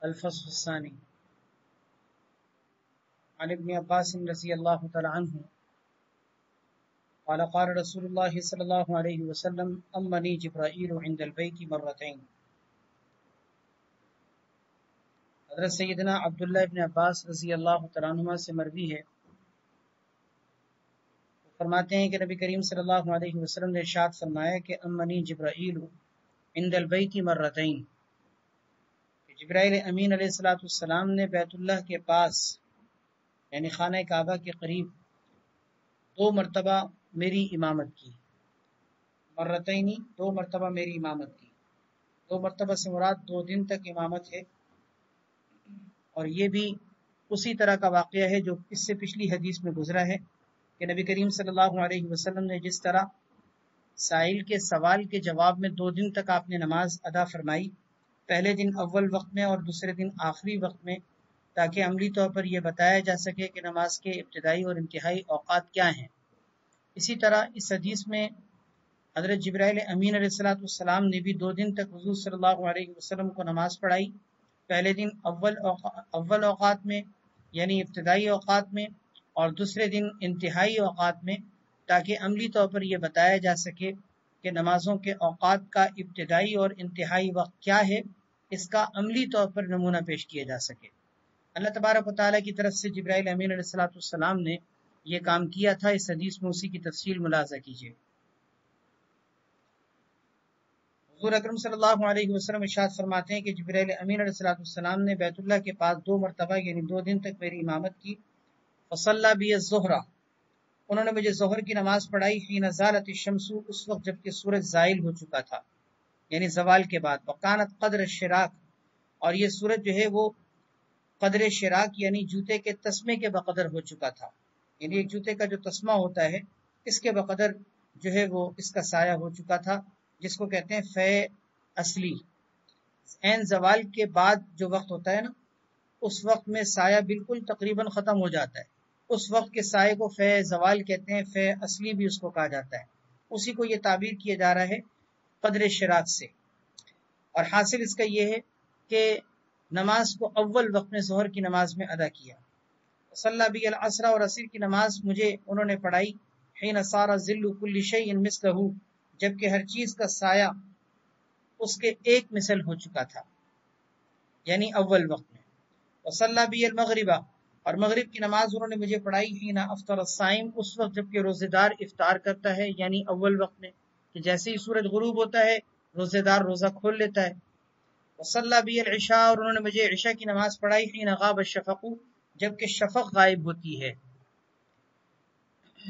الفصل الثانی عن ابن عباس رضی اللہ تعالی عنہ قال قال رسول اللہ صلی اللہ علیہ وسلم امنی جبرائیل عند البیت مرتين۔ حضرت سیدنا عبداللہ ابن عباس رضی اللہ تعالیٰ عنہ سے مروی ہے، فرماتے ہیں کہ نبی کریم صلی اللہ علیہ وسلم نے ارشاد فرمایا کہ امنی جبرائیل عند البیت مرتين، جبرائیل امین علیہ السلام نے بیت اللہ کے پاس یعنی خانہ کعبہ کے قریب 2 مرتبہ میری امامت کی۔ مرتين 2 مرتبہ میری امامت کی، 2 مرتبہ سے مراد 2 دن تک امامت ہے، اور یہ بھی اسی طرح کا واقعہ ہے جو اس سے پچھلی حدیث میں گزرا ہے کہ نبی کریم صلی اللہ علیہ وسلم نے جس طرح سائل کے سوال کے جواب میں 2 دن تک آپ نے نماز ادا فرمائی، پہلے دن اول وقت میں اور دوسرے دن آخری وقت میں، تاکہ عملی طور پر یہ بتایا جا سکے کہ نماز کے ابتدائی اور انتہائی اوقات کیا ہیں۔ اسی طرح اس حدیث میں حضرت جبرائیل امین علیہ السلام نے بھی 2 دن تک حضور صلی اللہ علیہ وسلم کو نماز پڑھائی، پہلے دن اول اوقات میں یعنی ابتدائی اوقات میں، اور دوسرے دن انتہائی اوقات میں، تاکہ عملی طور پر یہ بتایا جا سکے کہ نمازوں کے اوقات کا ابتدائی اور انتہائی وقت کیا ہے، اس کا عملی طور پر نمونہ پیش کیا جا سکے۔ اللہ تبارک و تعالیٰ کی طرف سے جبرائیل امین علیہ السلام نے یہ کام کیا تھا، اس حدیث میں اسی کی تفصیل ملاحظہ کیجیے۔ حضور اکرم صلی اللہ علیہ وسلم ارشاد فرماتے ہیں کہ جبرائیل امین علیہ السلام نے بیت اللہ کے پاس 2 مرتبہ یعنی 2 دن تک میری امامت کی۔ فصلی بی الظہر، انہوں نے مجھے ظہر کی نماز پڑھائی، حین زالت الشمس، اس وقت جب کہ سورج زائل ہو چکا تھا یعنی زوال کے بعد۔ وکانت قدر الشراک، اور یہ سورج جو ہے وہ قدر شراک یعنی جوتے کے تسمے کے بقدر ہو چکا تھا، یعنی ایک جوتے کا جو تسمہ ہوتا ہے اس کے بقدر جو ہے وہ اس کا سایہ ہو چکا تھا، جس کو کہتے ہیں فے اصلی۔ عین زوال کے بعد جو وقت ہوتا ہے نا، اس وقت میں سایہ بالکل تقریباً ختم ہو جاتا ہے، اس وقت کے سائے کو فے زوال کہتے ہیں، فے اصلی بھی اس کو کہا جاتا ہے، اسی کو یہ تعبیر کیا جا رہا ہے قدر شراک سے۔ اور حاصل اس کا یہ ہے کہ نماز کو اول وقت میں ظہر کی نماز میں ادا کیا۔ صلی بی العصر، اور عصر کی نماز مجھے انہوں نے پڑھائی، حین صار ظل کل شیء مثلہ، جبکہ ہر چیز کا سایہ اس کے ایک مثل ہو چکا تھا یعنی اول وقت میں۔ وصلی بی المغرب، اور مغرب کی نماز انہوں نے مجھے پڑھائی، حین افطر الصائم، اس وقت جبکہ روزے دار افطار کرتا ہے یعنی اول وقت میں، کہ جیسے ہی سورج غروب ہوتا ہے روزے دار روزہ کھول لیتا ہے۔ وصلی بی العشاء، اور انہوں نے مجھے عشاء کی نماز پڑھائی، حین غاب الشفق، جبکہ شفق غائب ہوتی ہے،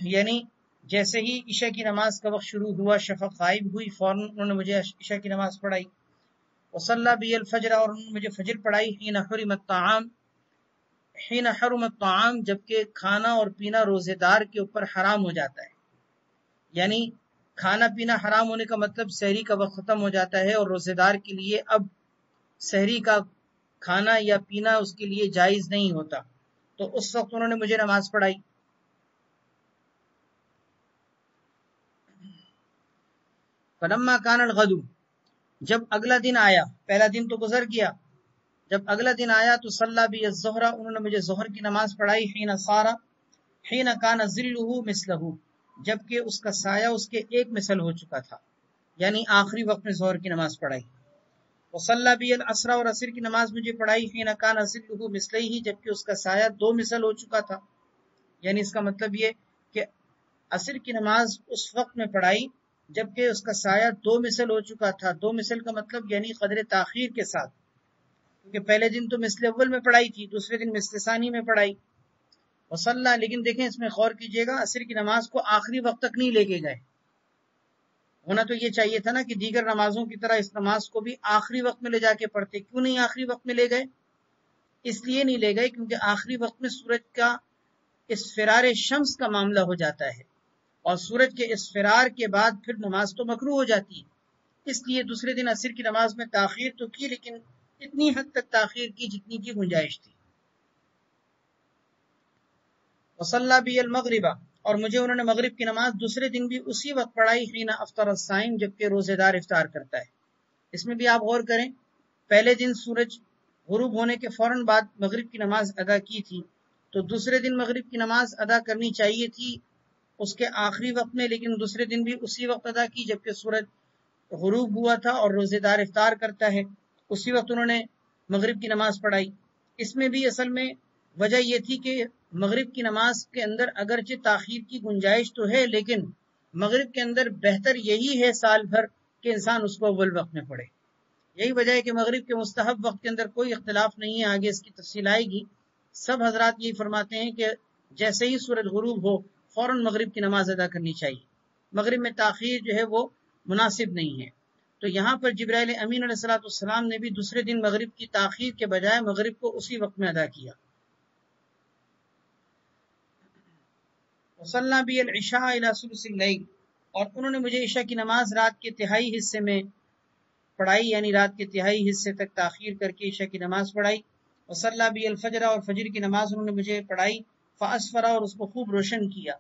یعنی جیسے ہی عشاء کی نماز کا وقت شروع ہوا شفق غائب ہوئی، فوراً انہوں نے مجھے عشاء کی نماز پڑھائی۔ وصلی بی الفجر، اور انہوں نے مجھے فجر پڑھائی، حین حرم الطعام، جبکہ کھانا اور پینا روزے دار کے اوپر حرام ہو جاتا ہے، یعنی کھانا پینا حرام ہونے کا مطلب سحری کا وقت ختم ہو جاتا ہے، اور روزے دار کے لیے اب سحری کا کھانا یا پینا اس کے لیے جائز نہیں ہوتا، تو اس وقت انہوں نے مجھے نماز پڑھائی۔ فلما کان الغد، جب اگلا دن آیا، پہلا دن تو گزر گیا، جب اگلا دن آیا تو صلی بی الظہر، انہوں نے مجھے ظہر کی نماز پڑھائی، حین کان ظلہ مثلہ، جبکہ اس کا سایہ اس کے ایک مثل ہو چکا تھا، یعنی آخری وقت میں ظہر کی نماز پڑھائی۔ وصلی بی العصر، اور عصر کی نماز مجھے پڑھائی، حین کان ظلہ مثلہ، جبکہ اس کا سایہ 2 مثل ہو چکا تھا، یعنی اس کا مطلب یہ کہ عصر کی نماز اس وقت میں پڑھائی جبکہ اس کا سایہ 2 مثل ہو چکا تھا۔ 2 مثل کا مطلب یعنی قدر تاخیر کے ساتھ، کیونکہ پہلے دن تو مثل اول میں پڑھائی تھی، دوسرے دن مثل ثانی میں پڑھائی۔ وصلی، لیکن دیکھیں اس میں غور کیجئے گا، عصر کی نماز کو آخری وقت تک نہیں لے کے گئے، ہونا تو یہ چاہیے تھا نا کہ دیگر نمازوں کی طرح اس نماز کو بھی آخری وقت میں لے جا کے پڑھتے، کیوں نہیں آخری وقت میں لے گئے؟ اس لیے نہیں لے گئے کیونکہ آخری وقت میں سورج کا اصفرار شمس کا معاملہ ہو جاتا ہے، اور سورج کے اصفرار کے بعد پھر نماز تو مکروہ ہو جاتی ہے، اس لیے دوسرے دن عصر کی نماز میں تاخیر تو کی، لیکن اتنی حد تک تاخیر کی جتنی کی گنجائش تھی۔ وصلی بی المغرب، اور مجھے انہوں نے مغرب کی نماز دوسرے دن بھی اسی وقت پڑھائی، حین افطر الصائم، جبکہ روزے دار افطار کرتا ہے۔ اس میں بھی آپ غور کریں، پہلے دن سورج غروب ہونے کے فوراً بعد مغرب کی نماز ادا کی تھی، تو دوسرے دن مغرب کی نماز ادا کرنی چاہیے تھی اس کے آخری وقت میں، لیکن دوسرے دن بھی اسی وقت ادا کی جبکہ سورج غروب ہوا تھا اور روزے دار افطار کرتا ہے، اسی وقت انہوں نے مغرب کی نماز پڑھائی۔ اس میں بھی اصل میں وجہ یہ تھی کہ مغرب کی نماز کے اندر اگرچہ تاخیر کی گنجائش تو ہے، لیکن مغرب کے اندر بہتر یہی ہے سال بھر کہ انسان اس کو اول وقت میں پڑھے۔ یہی وجہ ہے کہ مغرب کے مستحب وقت کے اندر کوئی اختلاف نہیں ہے، آگے اس کی تفصیل آئے گی۔ سب حضرات یہی فرماتے ہیں کہ جیسے ہی سورج غروب ہو فوراً مغرب کی نماز ادا کرنی چاہیے، مغرب میں تاخیر جو ہے وہ مناسب نہیں ہے۔ تو یہاں پر جبرائیل امین علیہ السلام نے بھی دوسرے دن مغرب کی تاخیر کے بجائے مغرب کو اسی وقت میں ادا کیا۔ وصلنا بی العشاء الی ثلث اللیل، اور انہوں نے مجھے عشاء کی نماز رات کے تہائی حصے میں پڑھائی، یعنی رات کے تہائی حصے تک تاخیر کر کے عشاء کی نماز پڑھائی۔ وصلی بی الفجر، اور فجر کی نماز انہوں نے مجھے پڑھائی، فاسفر، اور اس کو خوب روشن کیا،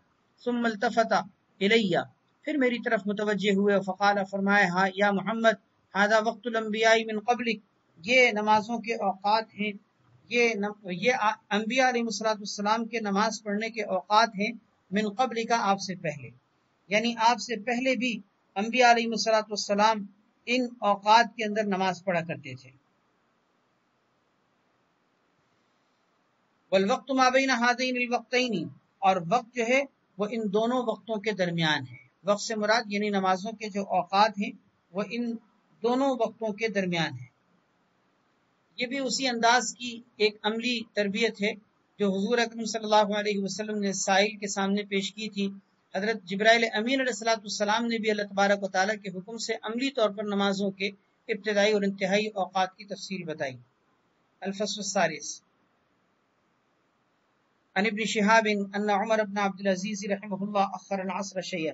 ثم التفت الی، پھر میری طرف متوجہ ہوئے، فقال، فرمایا، ہاں یا محمد، ھذا وقت الانبیاء من قبلک، یہ نمازوں کے اوقات ہیں، یہ انبیاء علیہ السلام کے نماز پڑھنے کے اوقات ہیں، من قبل کا، آپ سے پہلے، یعنی آپ سے پہلے بھی انبیاء علیہ السلام ان اوقات کے اندر نماز پڑھا کرتے تھے۔ والوقت ما بین ہذین الوقتین، اور وقت جو ہے وہ ان دونوں وقتوں کے درمیان ہے۔ وقت سے مراد یعنی نمازوں کے جو اوقات ہیں وہ ان دونوں وقتوں کے درمیان ہے۔ یہ بھی اسی انداز کی ایک عملی تربیت ہے جو حضور اکرم صلی اللہ علیہ وسلم نے سائل کے سامنے پیش کی تھی۔ حضرت جبرائیل امین علیہ السلام نے بھی اللہ تبارک و تعالیٰ کے حکم سے عملی طور پر نمازوں کے ابتدائی اور انتہائی اوقات کی تفصیل بتائی۔ الفصل الثالث، عن ابن شہاب ان عمر بن عبد العزیز رحمہ اللہ اخر العصر شیئا،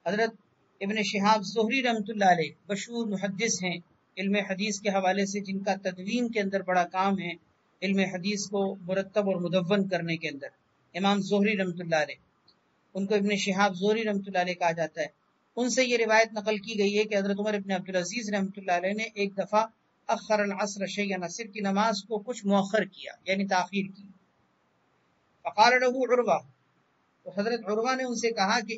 حضرت ابن شہاب زہری رحمۃ اللہ علیہ مشہور محدث ہیں علم حدیث کے حوالے سے، جن کا تدوین کے اندر بڑا کام ہے، علم حدیث کو مرتب اور مدون کرنے کے اندر، امام زہری رحمۃ اللہ علیہ، ان کو ابن شہاب زہری رحمۃ اللہ علیہ کہا جاتا ہے۔ ان سے یہ روایت نقل کی گئی ہے کہ حضرت عمر بن عبد العزیز رحمۃ اللہ علیہ نے ایک دفعہ اخر العصر شیئا، عصر کی نماز کو کچھ مؤخر کیا، یعنی تاخیر کی۔ فقال له عروہ، تو حضرت عروہ نے ان سے کہا کہ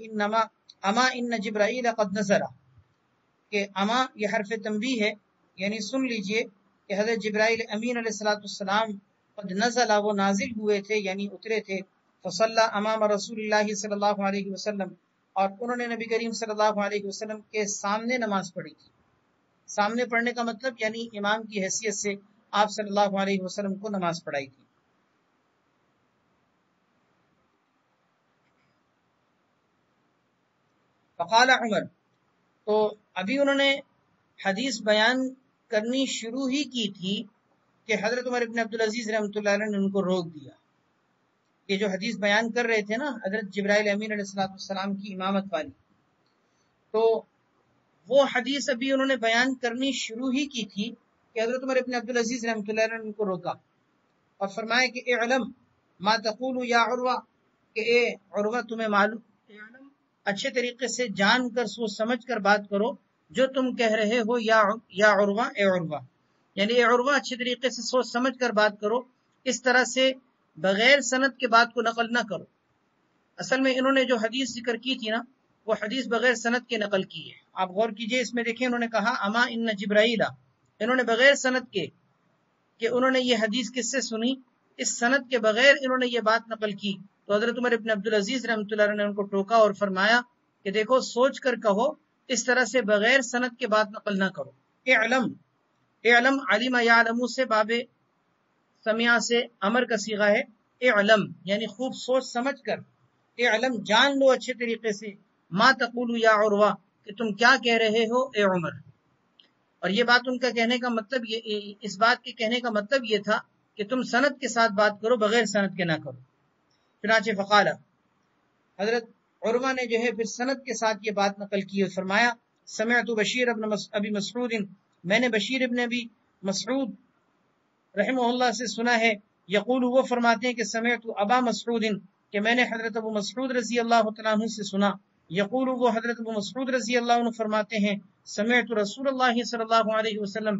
اما ان جبرائیل قد نزل، کہ اما یہ حرف تنبیہ ہے، یعنی سن لیجئے کہ حضرت جبرائیل امین علیہ السلام قد نزل، وہ نازل ہوئے تھے یعنی اترے تھے، فصلی امام رسول اللہ صلی اللہ علیہ وسلم، اور انہوں نے نبی کریم صلی اللہ علیہ وسلم کے سامنے نماز پڑھی تھی۔ سامنے پڑھنے کا مطلب یعنی امام کی حیثیت سے آپ صلی اللہ علیہ وسلم کو نماز پڑھائی تھی۔ فقال عمر، تو ابھی انہوں نے حدیث بیان کرنی شروع ہی کی تھی کہ حضرت عمر بن عبد العزیز رحمۃ اللہ علیہ نے ان کو روک دیا۔ یہ جو حدیث بیان کر رہے تھے نا حضرت جبرائیل امین علیہ السلام کی امامت والی، تو وہ حدیث ابھی انہوں نے بیان کرنی شروع ہی کی تھی کہ حضرت عمر بن عبد العزیز رحمۃ اللہ علیہ نے ان کو روکا اور فرمایا کہ اعلم ما تقول یا عروہ، کہ اے عروہ تمہیں معلوم، اعلم اچھے طریقے سے جان کر سوچ سمجھ کر بات کرو جو تم کہہ رہے ہو، یا عروہ، اے عروہ، یعنی اے عروہ اچھے طریقے سے سوچ سمجھ کر بات کرو، اس طرح سے بغیر سند کے بات کو نقل نہ کرو۔ اصل میں انہوں نے جو حدیث ذکر کی تھی نا وہ حدیث بغیر سند کے نقل کی ہے۔ آپ غور کیجئے، اس میں دیکھیں انہوں نے کہا اما ان جبرائیل، انہوں نے بغیر سند کے کہ انہوں نے یہ حدیث کس سے سنی، اس سند کے بغیر انہوں نے یہ بات نقل کی، تو حضرت عمر بن عبد العزیز رحمۃ اللہ علیہ نے ان کو ٹوکا اور فرمایا کہ دیکھو سوچ کر کہو، اس طرح سے بغیر سند کے بات نقل نہ کرو۔ اعلم علم یعلم سے باب سمیا سے امر کا صیغہ ہے، اعلم یعنی خوب سوچ سمجھ کر، اعلم جان لو اچھے طریقے سے، ما تقول یا عروہ کہ تم کیا کہہ رہے ہو اے عمر۔ اور یہ بات ان کا کہنے کا مطلب اس بات کے کہنے کا مطلب یہ تھا کہ تم سند کے ساتھ بات کرو، بغیر سند کے نہ کرو۔ چنانچہ فقالہ، حضرت عروہ نے جو ہے پھر سند کے ساتھ یہ بات نقل کی اور فرمایا سمعت بشیر ابن ابی مسعود، میں نے بشیر ابن ابی مسعود رحمہ اللہ سے سنا ہے، یقول وہ فرماتے ہیں کہ سمعت ابا مسعود، کہ میں نے حضرت ابو مسعود رضی اللہ تعالیٰ عنہ سے سنا، یقول وہ حضرت ابو مسعود رضی اللہ عنہ فرماتے ہیں سمعت رسول اللہ صلی اللہ علیہ وسلم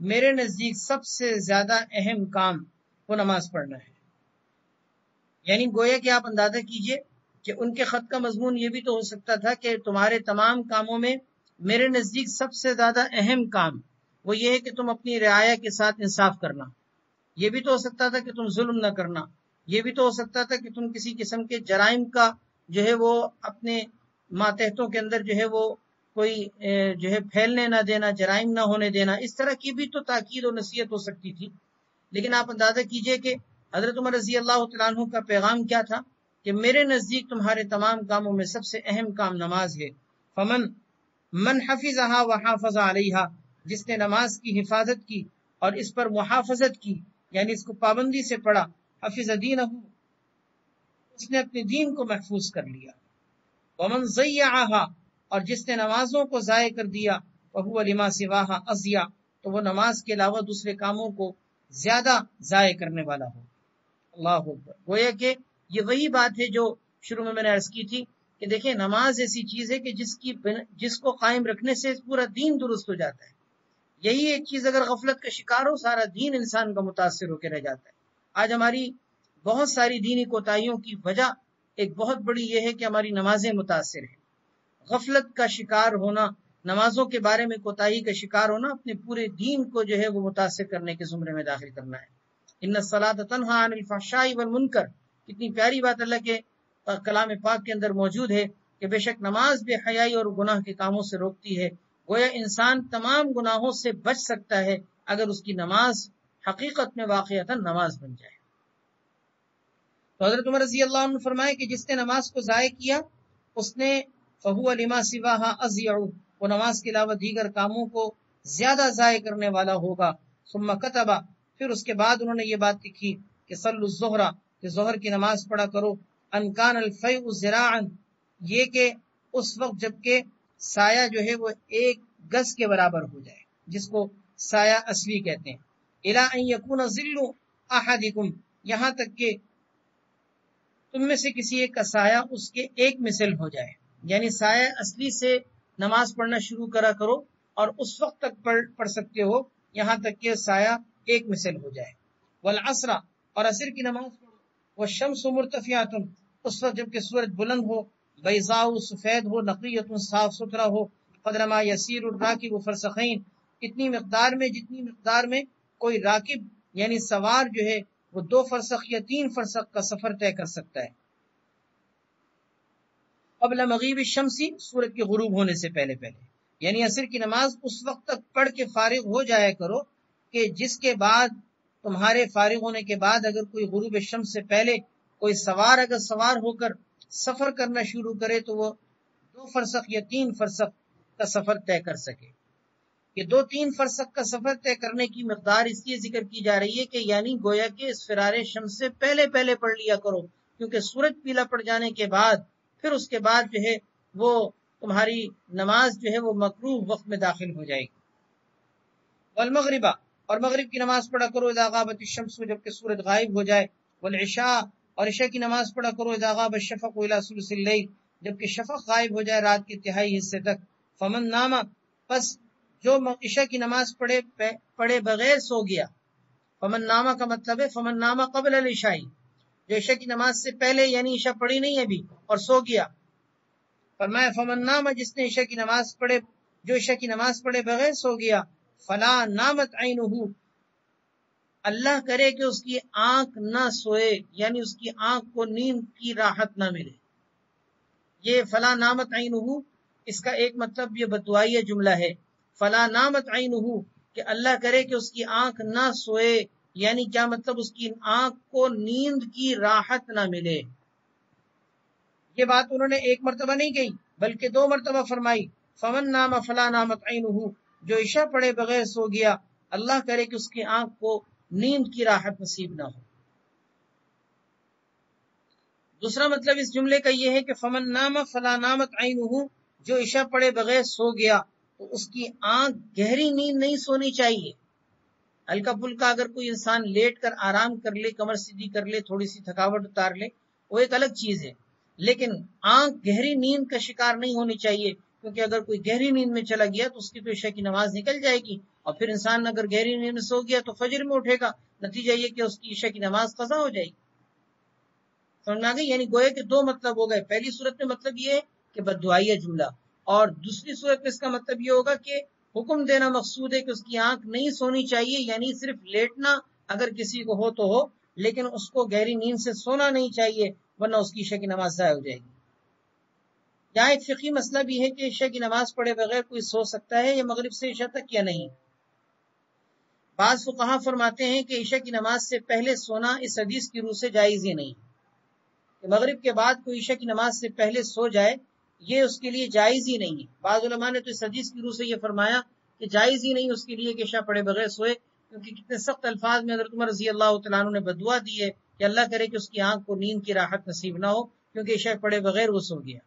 میرے نزدیک سب سے زیادہ اہم کام وہ نماز پڑھنا ہے. یعنی گویا کہ آپ اندازہ کیجئے کہ ان کے خط کا مضمون یہ بھی تو ہو سکتا تھا کہ تمہارے تمام کاموں میں میرے نزدیک سب سے زیادہ اہم کام وہ یہ ہے کہ تم اپنی رعایا کے ساتھ انصاف کرنا. یہ بھی تو ہو سکتا تھا کہ تم ظلم نہ کرنا. یہ بھی تو ہو سکتا تھا کہ تم کسی قسم کے جرائم کا جو ہے وہ اپنے ماتحتوں کے اندر جو ہے وہ کوئی جو ہے پھیلنے نہ دینا، جرائم نہ ہونے دینا. اس طرح کی بھی تو تاکید و نصیحت ہو سکتی تھی. لیکن آپ اندازہ کیجئے کہ حضرت عمر رضی اللہ تعالیٰ عنہ کا پیغام کیا تھا کہ میرے نزدیک تمہارے تمام کاموں میں سب سے اہم کام نماز ہے. من حفظها وحافظ علیہا، جس نے نماز کی حفاظت کی اور اس پر محافظت کی، یعنی اس کو پابندی سے پڑھا، حفظ دینہ، اس نے اپنے دین کو محفوظ کر لیا. ومن ضیعها، اور جس نے نمازوں کو ضائع کر دیا، وہو لما سواہا اضیع، تو وہ نماز کے علاوہ دوسرے کاموں کو زیادہ ضائع کرنے والا ہو. اللہ اکبر. گویا کہ یہ وہی بات ہے جو شروع میں نے عرض کی تھی کہ دیکھیں نماز ایسی چیز ہے کہ جس کو قائم رکھنے سے پورا دین درست ہو جاتا ہے. یہی ایک چیز اگر غفلت کا شکار ہو، سارا دین انسان کا متاثر ہو کے رہ جاتا ہے. آج ہماری بہت ساری دینی کوتاہیوں کی وجہ ایک بہت بڑی یہ ہے کہ ہماری نمازیں متاثر ہیں. غفلت کا شکار ہونا، نمازوں کے بارے میں کوتاہی کا شکار ہونا، اپنے پورے دین کو جو ہے وہ متاثر کرنے کے زمرے میں داخل کرنا ہے. ان الصلاۃ تنہی عن الفحشاء والمنکر، کتنی پیاری بات اللہ کے کلام پاک کے اندر موجود ہے کہ بے شک نماز بے حیائی اور گناہ کے کاموں سے روکتی ہے. گویا انسان تمام گناہوں سے بچ سکتا ہے اگر اس کی نماز حقیقت میں واقعتاً نماز بن جائے. تو حضرت عمر رضی اللہ عنہ فرمائے کہ جس نے نماز کو ضائع کیا اس نے فہو لما سواہا اضیع، وہ نماز کے علاوہ دیگر کاموں کو زیادہ ضائع کرنے والا ہوگا. ثم کتبا، پھر اس کے بعد انہوں نے یہ بات لکھی کہ صلوا الظہر، کہ ظہر کی نماز پڑھا کرو. ان کان الفیء ذراعا، یہ کہ اس وقت جب کہ سایہ جو ہے وہ 1 گز کے برابر ہو جائے، جس کو سایہ اصلی کہتے ہیں. الی ان یکون ظل احدکم، یہاں تک کہ تم میں سے کسی ایک کا سایہ اس کے 1 مثل ہو جائے. یعنی سایہ اصلی سے نماز پڑھنا شروع کرا کرو اور اس وقت تک پڑھ سکتے ہو یہاں تک کہ سایہ 1 مثل ہو جائے. والعصر، اور عصر کی نماز پڑھو. والشمس مرتفعۃ، اس وقت جب کہ سورج بلند ہو. بیضاء، سفید ہو. نقیۃ، صاف ستھرا ہو. قدر ما یسیر الراکب فرسخین، اتنی مقدار میں جتنی مقدار میں کوئی راکب یعنی سوار جو ہے وہ 2 فرسخ یا 3 فرسخ کا سفر طے کر سکتا ہے. قبل مغیب الشمسی، سورج کے غروب ہونے سے پہلے پہلے. یعنی عصر کی نماز اس وقت تک پڑھ کے فارغ ہو جایا کرو کہ جس کے بعد تمہارے فارغ ہونے کے بعد اگر کوئی غروب شمس سے پہلے کوئی سوار اگر سوار ہو کر سفر کرنا شروع کرے تو وہ 2 فرسخ یا 3 فرسخ کا سفر طے کر سکے. یہ 2-3 فرسخ کا سفر طے کرنے کی مقدار اس لیے ذکر کی جا رہی ہے کہ یعنی گویا کہ اس فرار شمس سے پہلے پہلے پڑھ لیا کرو، کیونکہ سورج پیلا پڑ جانے کے بعد پھر اس کے بعد جو ہے وہ تمہاری نماز جو ہے وہ مکروہ وقت میں داخل ہو جائے گی. والمغربہ، اور مغرب کی نماز پڑھا کرو اذا غابت الشمس، جب کہ سورج غائب ہو جائے. والعشاء، اور عشاء کی نماز پڑھا کرو اذا غاب الشفق الى ثلث الليل، جب کہ شفق غائب ہو جائے رات کے تہائی حصے تک. فمن نام، پس جو عشاء کی نماز پڑھے بغیر سو گیا. فمن نامہ کا مطلب ہے فمن نامہ قبل العشاء، جو عشاء کی نماز سے پہلے یعنی عشاء پڑھی نہیں ابھی اور سو گیا. فرمایا فمن نامہ، جس نے عشاء کی نماز پڑھے بغیر سو گیا. فلا نامت عینہ، اللہ کرے کہ اس کی آنکھ نہ سوئے، یعنی اس کی آنکھ کو نیند کی راحت نہ ملے. یہ فلا نامت عینہ، اس کا ایک مطلب یہ بددعائیہ جملہ ہے. فلا نامت عینہ، کہ اللہ کرے کہ اس کی آنکھ نہ سوئے، یعنی کیا مطلب اس کی آنکھ کو نیند کی راحت نہ ملے. یہ بات انہوں نے 1 مرتبہ نہیں کہی بلکہ 2 مرتبہ فرمائی. فمن نام فلا نامت عینہ، جو عشاء پڑھے بغیر سو گیا اللہ کرے کہ اس کی آنکھ کو نیند کی راحت نصیب نہ ہو. دوسرا مطلب اس جملے کا یہ ہے کہ فمن نام فلا نامت عینہ، جو عشاء پڑھے بغیر سو گیا تو اس کی آنکھ گہری نیند نہیں سونی چاہیے. ہلکا پھلکا اگر کوئی انسان لیٹ کر آرام کر لے، کمر سیدھی کر لے، تھوڑی سی تھکاوٹ اتار لے، وہ ایک الگ چیز ہے. لیکن آنکھ گہری نیند کا شکار نہیں ہونی چاہیے، کیونکہ اگر کوئی گہری نیند میں چلا گیا تو اس کی تو عشاء کی نماز نکل جائے گی. اور پھر انسان اگر گہری نیند میں سو گیا تو فجر میں اٹھے گا، نتیجہ یہ کہ اس کی عشاء کی نماز قضا ہو جائے گی. سمجھ میں آ گئی؟ یعنی گویا کہ دو مطلب ہو گئے. پہلی صورت میں مطلب یہ ہے کہ بددعائیہ جملہ، اور دوسری صورت میں اس کا مطلب یہ ہوگا کہ حکم دینا مقصود ہے کہ اس کی آنکھ نہیں سونی چاہیے، یعنی صرف لیٹنا اگر کسی کو ہو تو ہو، لیکن اس کو گہری نیند سے سونا نہیں چاہیے، ورنہ اس کی عشاء کی نماز ضائع ہو جائے گی. یہاں ایک فقہی مسئلہ بھی ہے کہ عشاء کی نماز پڑھے بغیر کوئی سو سکتا ہے یا مغرب سے عشاء تک یا نہیں. بعض فقہا فرماتے ہیں کہ عشاء کی نماز سے پہلے سونا اس حدیث کی روح سے جائز ہی نہیں، کہ مغرب کے بعد کوئی عشاء کی نماز سے پہلے سو جائے یہ اس کے لیے جائز ہی نہیں ہے. بعض علماء نے تو اس حدیث کی روح سے یہ فرمایا کہ جائز ہی نہیں اس کے لیے کہ عشاء پڑھے بغیر سوئے، کیونکہ کتنے سخت الفاظ میں حضرت عمر رضی اللہ تعالیٰ عنہ نے بدعا دی ہے کہ اللہ کرے کہ اس کی آنکھ کو نیند کی راحت نصیب نہ ہو، کیونکہ عشاء پڑھے بغیر وہ سو گیا.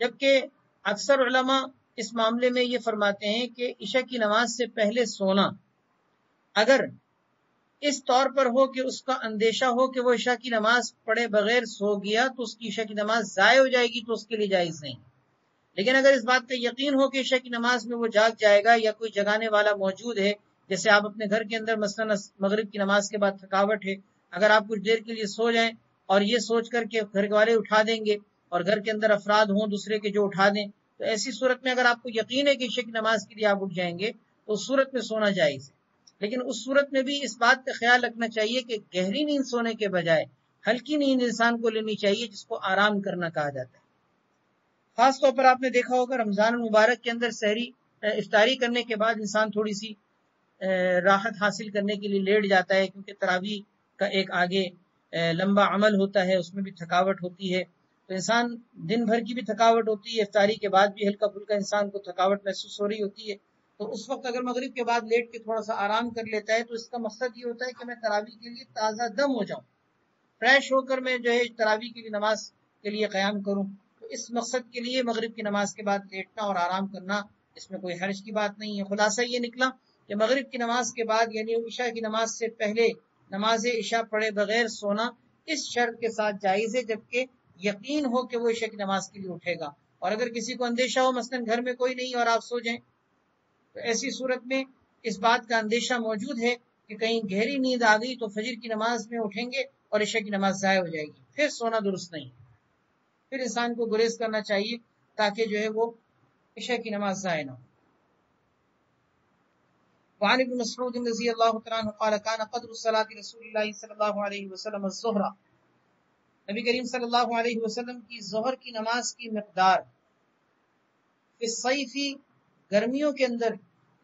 جبکہ اکثر علماء اس معاملے میں یہ فرماتے ہیں کہ عشاء کی نماز سے پہلے سونا اگر اس طور پر ہو کہ اس کا اندیشہ ہو کہ وہ عشاء کی نماز پڑھے بغیر سو گیا تو اس کی عشاء کی نماز ضائع ہو جائے گی، تو اس کے لیے جائز نہیں. لیکن اگر اس بات کا یقین ہو کہ عشاء کی نماز میں وہ جاگ جائے گا یا کوئی جگانے والا موجود ہے، جیسے آپ اپنے گھر کے اندر مثلا مغرب کی نماز کے بعد تھکاوٹ ہے، اگر آپ کچھ دیر کے لیے سو جائیں اور یہ سوچ کر کہ گھر والے اٹھا دیں گے اور گھر کے اندر افراد ہوں دوسرے کے جو اٹھا دیں، تو ایسی صورت میں اگر آپ کو یقین ہے کہ عشاء کی نماز کے لیے آپ اٹھ جائیں گے تو اس صورت میں سونا جائز ہے. لیکن اس صورت میں بھی اس بات کا خیال رکھنا چاہیے کہ گہری نیند سونے کے بجائے ہلکی نیند انسان کو لینی چاہیے، جس کو آرام کرنا کہا جاتا ہے. خاص طور پر آپ نے دیکھا ہوگا رمضان المبارک کے اندر افطاری کرنے کے بعد انسان تھوڑی سی راحت حاصل کرنے کے لیے لیٹ جاتا ہے، کیونکہ تراویح کا ایک آگے لمبا عمل ہوتا ہے، اس میں بھی تھکاوٹ ہوتی ہے. تو انسان دن بھر کی بھی تھکاوٹ ہوتی ہے، افطاری کے بعد بھی ہلکا پھلکا انسان کو تھکاوٹ محسوس ہو رہی ہوتی ہے. تو اس وقت اگر مغرب کے بعد لیٹ کے تھوڑا سا آرام کر لیتا ہے تو اس کا مقصد یہ ہوتا ہے کہ میں تراویح کے لیے تازہ دم ہو جاؤں، فریش ہو کر میں جو ہے تراویح کی نماز کے لیے قیام کروں. تو اس مقصد کے لیے مغرب کی نماز کے بعد لیٹنا اور آرام کرنا، اس میں کوئی حرج کی بات نہیں ہے. خلاصہ یہ نکلا کہ مغرب کی نماز کے بعد یعنی عشاء کی نماز سے پہلے نماز عشاء پڑھے بغیر سونا اس شرط کے ساتھ جائز ہے جبکہ یقین ہو کہ وہ عشاء کی نماز کے لیے اٹھے گا. اور اگر کسی کو اندیشہ ہو مثلا گھر میں کوئی نہیں اور آپ سو جائیں، تو ایسی صورت میں اس بات کا اندیشہ موجود ہے کہ کہیں گہری نیند آ گئی تو فجر کی نماز میں اٹھیں گے اور عشاء کی نماز ضائع ہو جائے گی، پھر سونا درست نہیں، پھر انسان کو گریز کرنا چاہیے تاکہ جو ہے وہ عشاء کی نماز ضائع نہ ہو. وعن ابن مسعود رضی اللہ تعالیٰ عنہ قال كان قدر الصلاة رسول اللہ صلی اللہ علیہ وسلم الظہر، نبی کریم صلی اللہ علیہ وسلم کی ظہر کی نماز کی مقدار فی الصیف گرمیوں کے اندر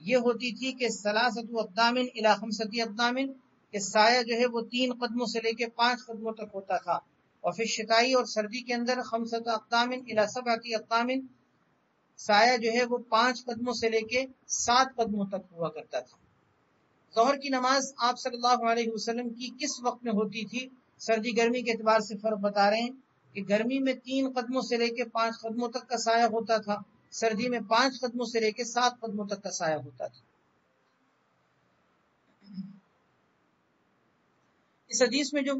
یہ ہوتی تھی کہ ثلاثۃ اقدام الی خمسۃ اقدام، کہ سایہ جو ہے وہ 3 قدموں سے لے کے 5 قدموں تک ہوتا تھا. اور پھر شتائی اور سردی کے اندر خمسۃ اقدام الی سبعۃ اقدام، سایہ جو ہے وہ 5 قدموں سے لے کے 7 قدموں تک ہوا کرتا تھا. ظہر کی نماز آپ صلی اللہ علیہ وسلم کی کس وقت میں ہوتی تھی؟ سردی گرمی کے اعتبار سے فرق بتا رہے ہیں کہ گرمی میں 3 قدموں سے لے کے 5 قدموں تک کا سایہ ہوتا تھا، سردی میں 5 قدموں سے لے کے 7 قدموں تک کا سایہ ہوتا تھا. اس حدیث میں جو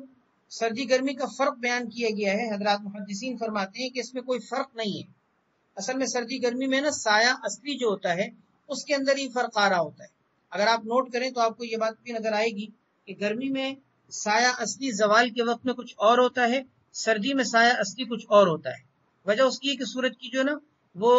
سردی گرمی کا فرق بیان کیا گیا ہے، حضرات محدثین فرماتے ہیں کہ اس میں کوئی فرق نہیں ہے. اصل میں سردی گرمی میں نا سایہ اصلی جو ہوتا ہے اس کے اندر ہی فرق آ رہا ہوتا ہے. اگر آپ نوٹ کریں تو آپ کو یہ بات بھی نظر آئے گی کہ گرمی میں سایہ اصلی زوال کے وقت میں کچھ اور ہوتا ہے، سردی میں سایہ اصلی کچھ اور ہوتا ہے. وجہ اس کی کہ سورج کی جو نا وہ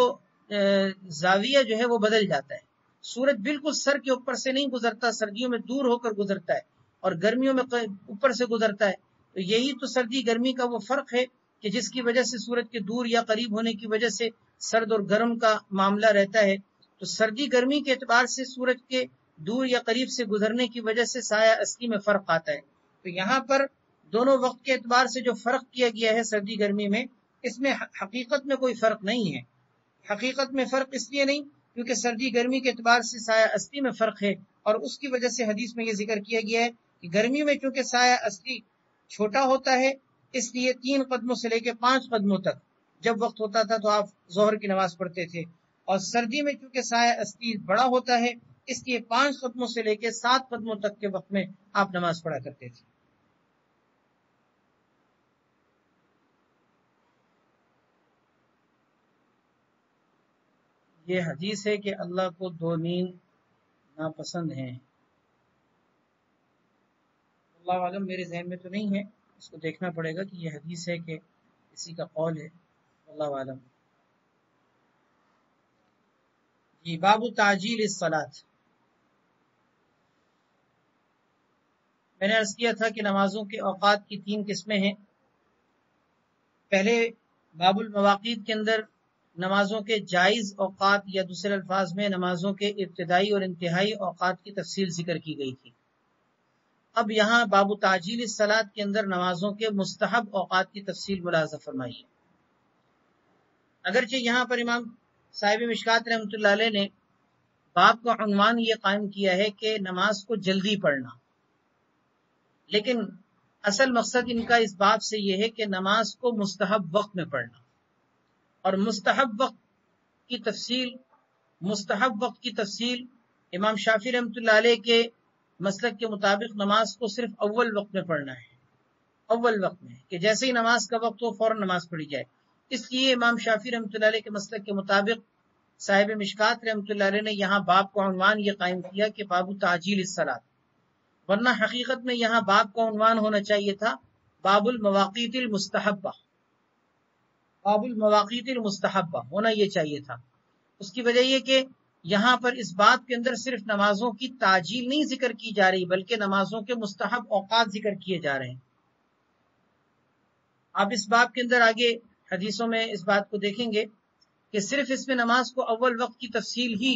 زاویہ جو ہے وہ بدل جاتا ہے. سورج بالکل سر کے اوپر سے نہیں گزرتا، سردیوں میں دور ہو کر گزرتا ہے اور گرمیوں میں اوپر سے گزرتا ہے. تو یہی تو سردی گرمی کا وہ فرق ہے کہ جس کی وجہ سے سورج کے دور یا قریب ہونے کی وجہ سے سرد اور گرم کا معاملہ رہتا ہے. تو سردی گرمی کے اعتبار سے سورج کے دور یا قریب سے گزرنے کی وجہ سے سایہ اصلی میں فرق آتا ہے. تو یہاں پر دونوں وقت کے اعتبار سے جو فرق کیا گیا ہے سردی گرمی میں، اس میں حقیقت میں کوئی فرق نہیں ہے. حقیقت میں فرق اس لیے نہیں کیونکہ سردی گرمی کے اعتبار سے سایہ اصلی میں فرق ہے، اور اس کی وجہ سے حدیث میں یہ ذکر کیا گیا ہے کہ گرمی میں چونکہ سایہ اصلی چھوٹا ہوتا ہے اس لیے 3 قدموں سے لے کے 5 قدموں تک جب وقت ہوتا تھا تو آپ ظہر کی نماز پڑھتے تھے، اور سردی میں چونکہ سایہ اصلی بڑا ہوتا ہے اس لیے 5 قدموں سے لے کے 7 قدموں تک کے وقت میں آپ نماز پڑھا کرتے تھے. یہ حدیث ہے کہ اللہ کو دو نیند ناپسند ہیں. اللہ عالم میرے ذہن میں تو نہیں ہے، اس کو دیکھنا پڑے گا کہ یہ حدیث ہے کہ کسی کا قول ہے. اللہ عالم. جی باب تعجیل الصلاۃ. میں نے عرض کیا تھا کہ نمازوں کے اوقات کی 3 قسمیں ہیں. پہلے باب المواقیت کے اندر نمازوں کے جائز اوقات یا دوسرے الفاظ میں نمازوں کے ابتدائی اور انتہائی اوقات کی تفصیل ذکر کی گئی تھی. اب یہاں باب تعجیل الصلاۃ کے اندر نمازوں کے مستحب اوقات کی تفصیل ملاحظہ فرمائیے. اگرچہ یہاں پر امام صاحب مشکات رحمۃ اللہ علیہ نے باب کا عنوان یہ قائم کیا ہے کہ نماز کو جلدی پڑھنا، لیکن اصل مقصد ان کا اس باب سے یہ ہے کہ نماز کو مستحب وقت میں پڑھنا. اور مستحب وقت کی تفصیل امام شافعی رحمۃ اللہ علیہ کے مسلک کے مطابق نماز کو صرف اول وقت میں پڑھنا ہے. اول وقت میں کہ جیسے ہی نماز کا وقت ہو فوراً نماز پڑھی جائے. اس لیے امام شافعی رحمۃ اللہ علیہ کے مسلک کے مطابق صاحب مشکات رحمۃ اللہ علیہ نے یہاں باب کا عنوان یہ قائم کیا کہ باب تعجیل الصلاۃ، ورنہ حقیقت میں یہاں باب کا عنوان ہونا چاہیے تھا باب المواقیت المستحبہ. باب المواقیت المستحبہ ہونا یہ چاہیے تھا. اس کی وجہ یہ کہ یہاں پر اس بات کے اندر صرف نمازوں کی تعجیل نہیں ذکر کی جا رہی بلکہ نمازوں کے مستحب اوقات ذکر کیے جا رہے ہیں. آپ اس باب کے اندر آگے حدیثوں میں اس بات کو دیکھیں گے کہ صرف اس میں نماز کو اول وقت کی تفصیل ہی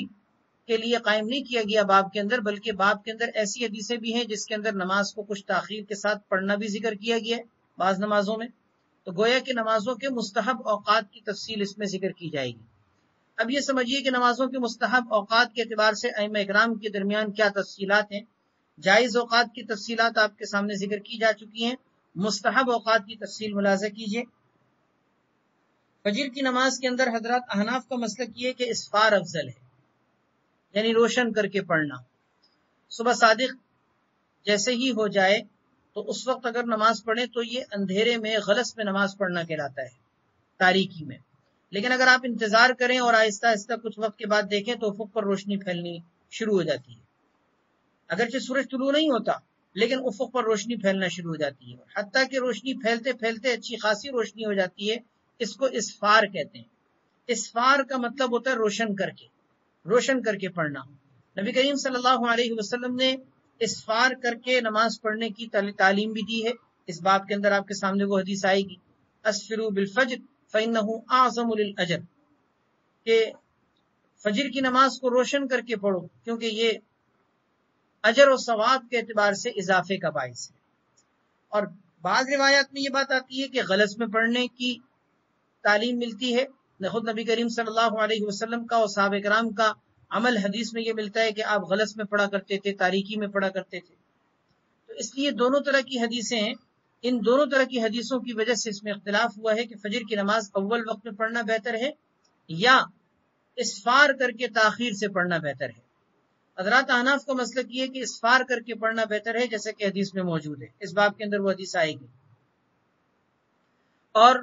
کے لیے قائم نہیں کیا گیا باب کے اندر، بلکہ باب کے اندر ایسی حدیثیں بھی ہیں جس کے اندر نماز کو کچھ تاخیر کے ساتھ پڑھنا بھی ذکر کیا گیا ہے بعض نمازوں میں. تو گویا کہ نمازوں کے مستحب اوقات کی تفصیل اس میں ذکر کی جائے گی. اب یہ سمجھیے کہ نمازوں کے مستحب اوقات کے اعتبار سے ائمہ اکرام کے درمیان کیا تفصیلات ہیں. جائز اوقات کی تفصیلات آپ کے سامنے ذکر کی جا چکی ہیں. مستحب اوقات کی تفصیل ملاحظہ کیجیے. فجر کی نماز کے اندر حضرات احناف کا مسلک یہ کہ اسفار افضل ہے، یعنی روشن کر کے پڑھنا. صبح صادق جیسے ہی ہو جائے تو اس وقت اگر نماز پڑھیں تو یہ اندھیرے میں غلس میں نماز پڑھنا کہلاتا ہے، تاریکی میں. لیکن اگر آپ انتظار کریں اور آہستہ آہستہ کچھ وقت کے بعد دیکھیں تو افق پر روشنی پھیلنی شروع ہو جاتی ہے. اگرچہ سورج طلوع نہیں ہوتا لیکن افق پر روشنی پھیلنا شروع ہو جاتی ہے، حتیٰ کہ روشنی پھیلتے پھیلتے اچھی خاصی روشنی ہو جاتی ہے. اس کو اسفار کہتے ہیں. اسفار کا مطلب ہوتا ہے روشن کر کے پڑھنا. نبی کریم صلی اللہ علیہ وسلم نے اسفار کر کے نماز پڑھنے کی تعلیم بھی دی ہے. اس باب کے اندر آپ کے سامنے وہ حدیث آئے گی، اسفروا بالفجر فإنه اعظم للأجر، کہ فجر کی نماز کو روشن کر کے پڑھو کیونکہ یہ اجر و ثواب کے اعتبار سے اضافے کا باعث ہے. اور بعض روایات میں یہ بات آتی ہے کہ غلس میں پڑھنے کی تعلیم ملتی ہے. خود نبی کریم صلی اللہ علیہ وسلم کا اور صحابہ کرام کا عمل حدیث میں یہ ملتا ہے کہ آپ غلس میں پڑھا کرتے تھے، تاریکی میں پڑھا کرتے تھے. تو اس لیے دونوں طرح کی حدیثیں ہیں. ان دونوں طرح کی حدیثوں کی وجہ سے اس میں اختلاف ہوا ہے کہ فجر کی نماز اول وقت میں پڑھنا بہتر ہے یا اسفار کر کے تاخیر سے پڑھنا بہتر ہے. حضرات احناف کا مسلک یہ کہ اسفار کر کے پڑھنا بہتر ہے، جیسے کہ حدیث میں موجود ہے. اس باب کے اندر وہ حدیث آئے گی. اور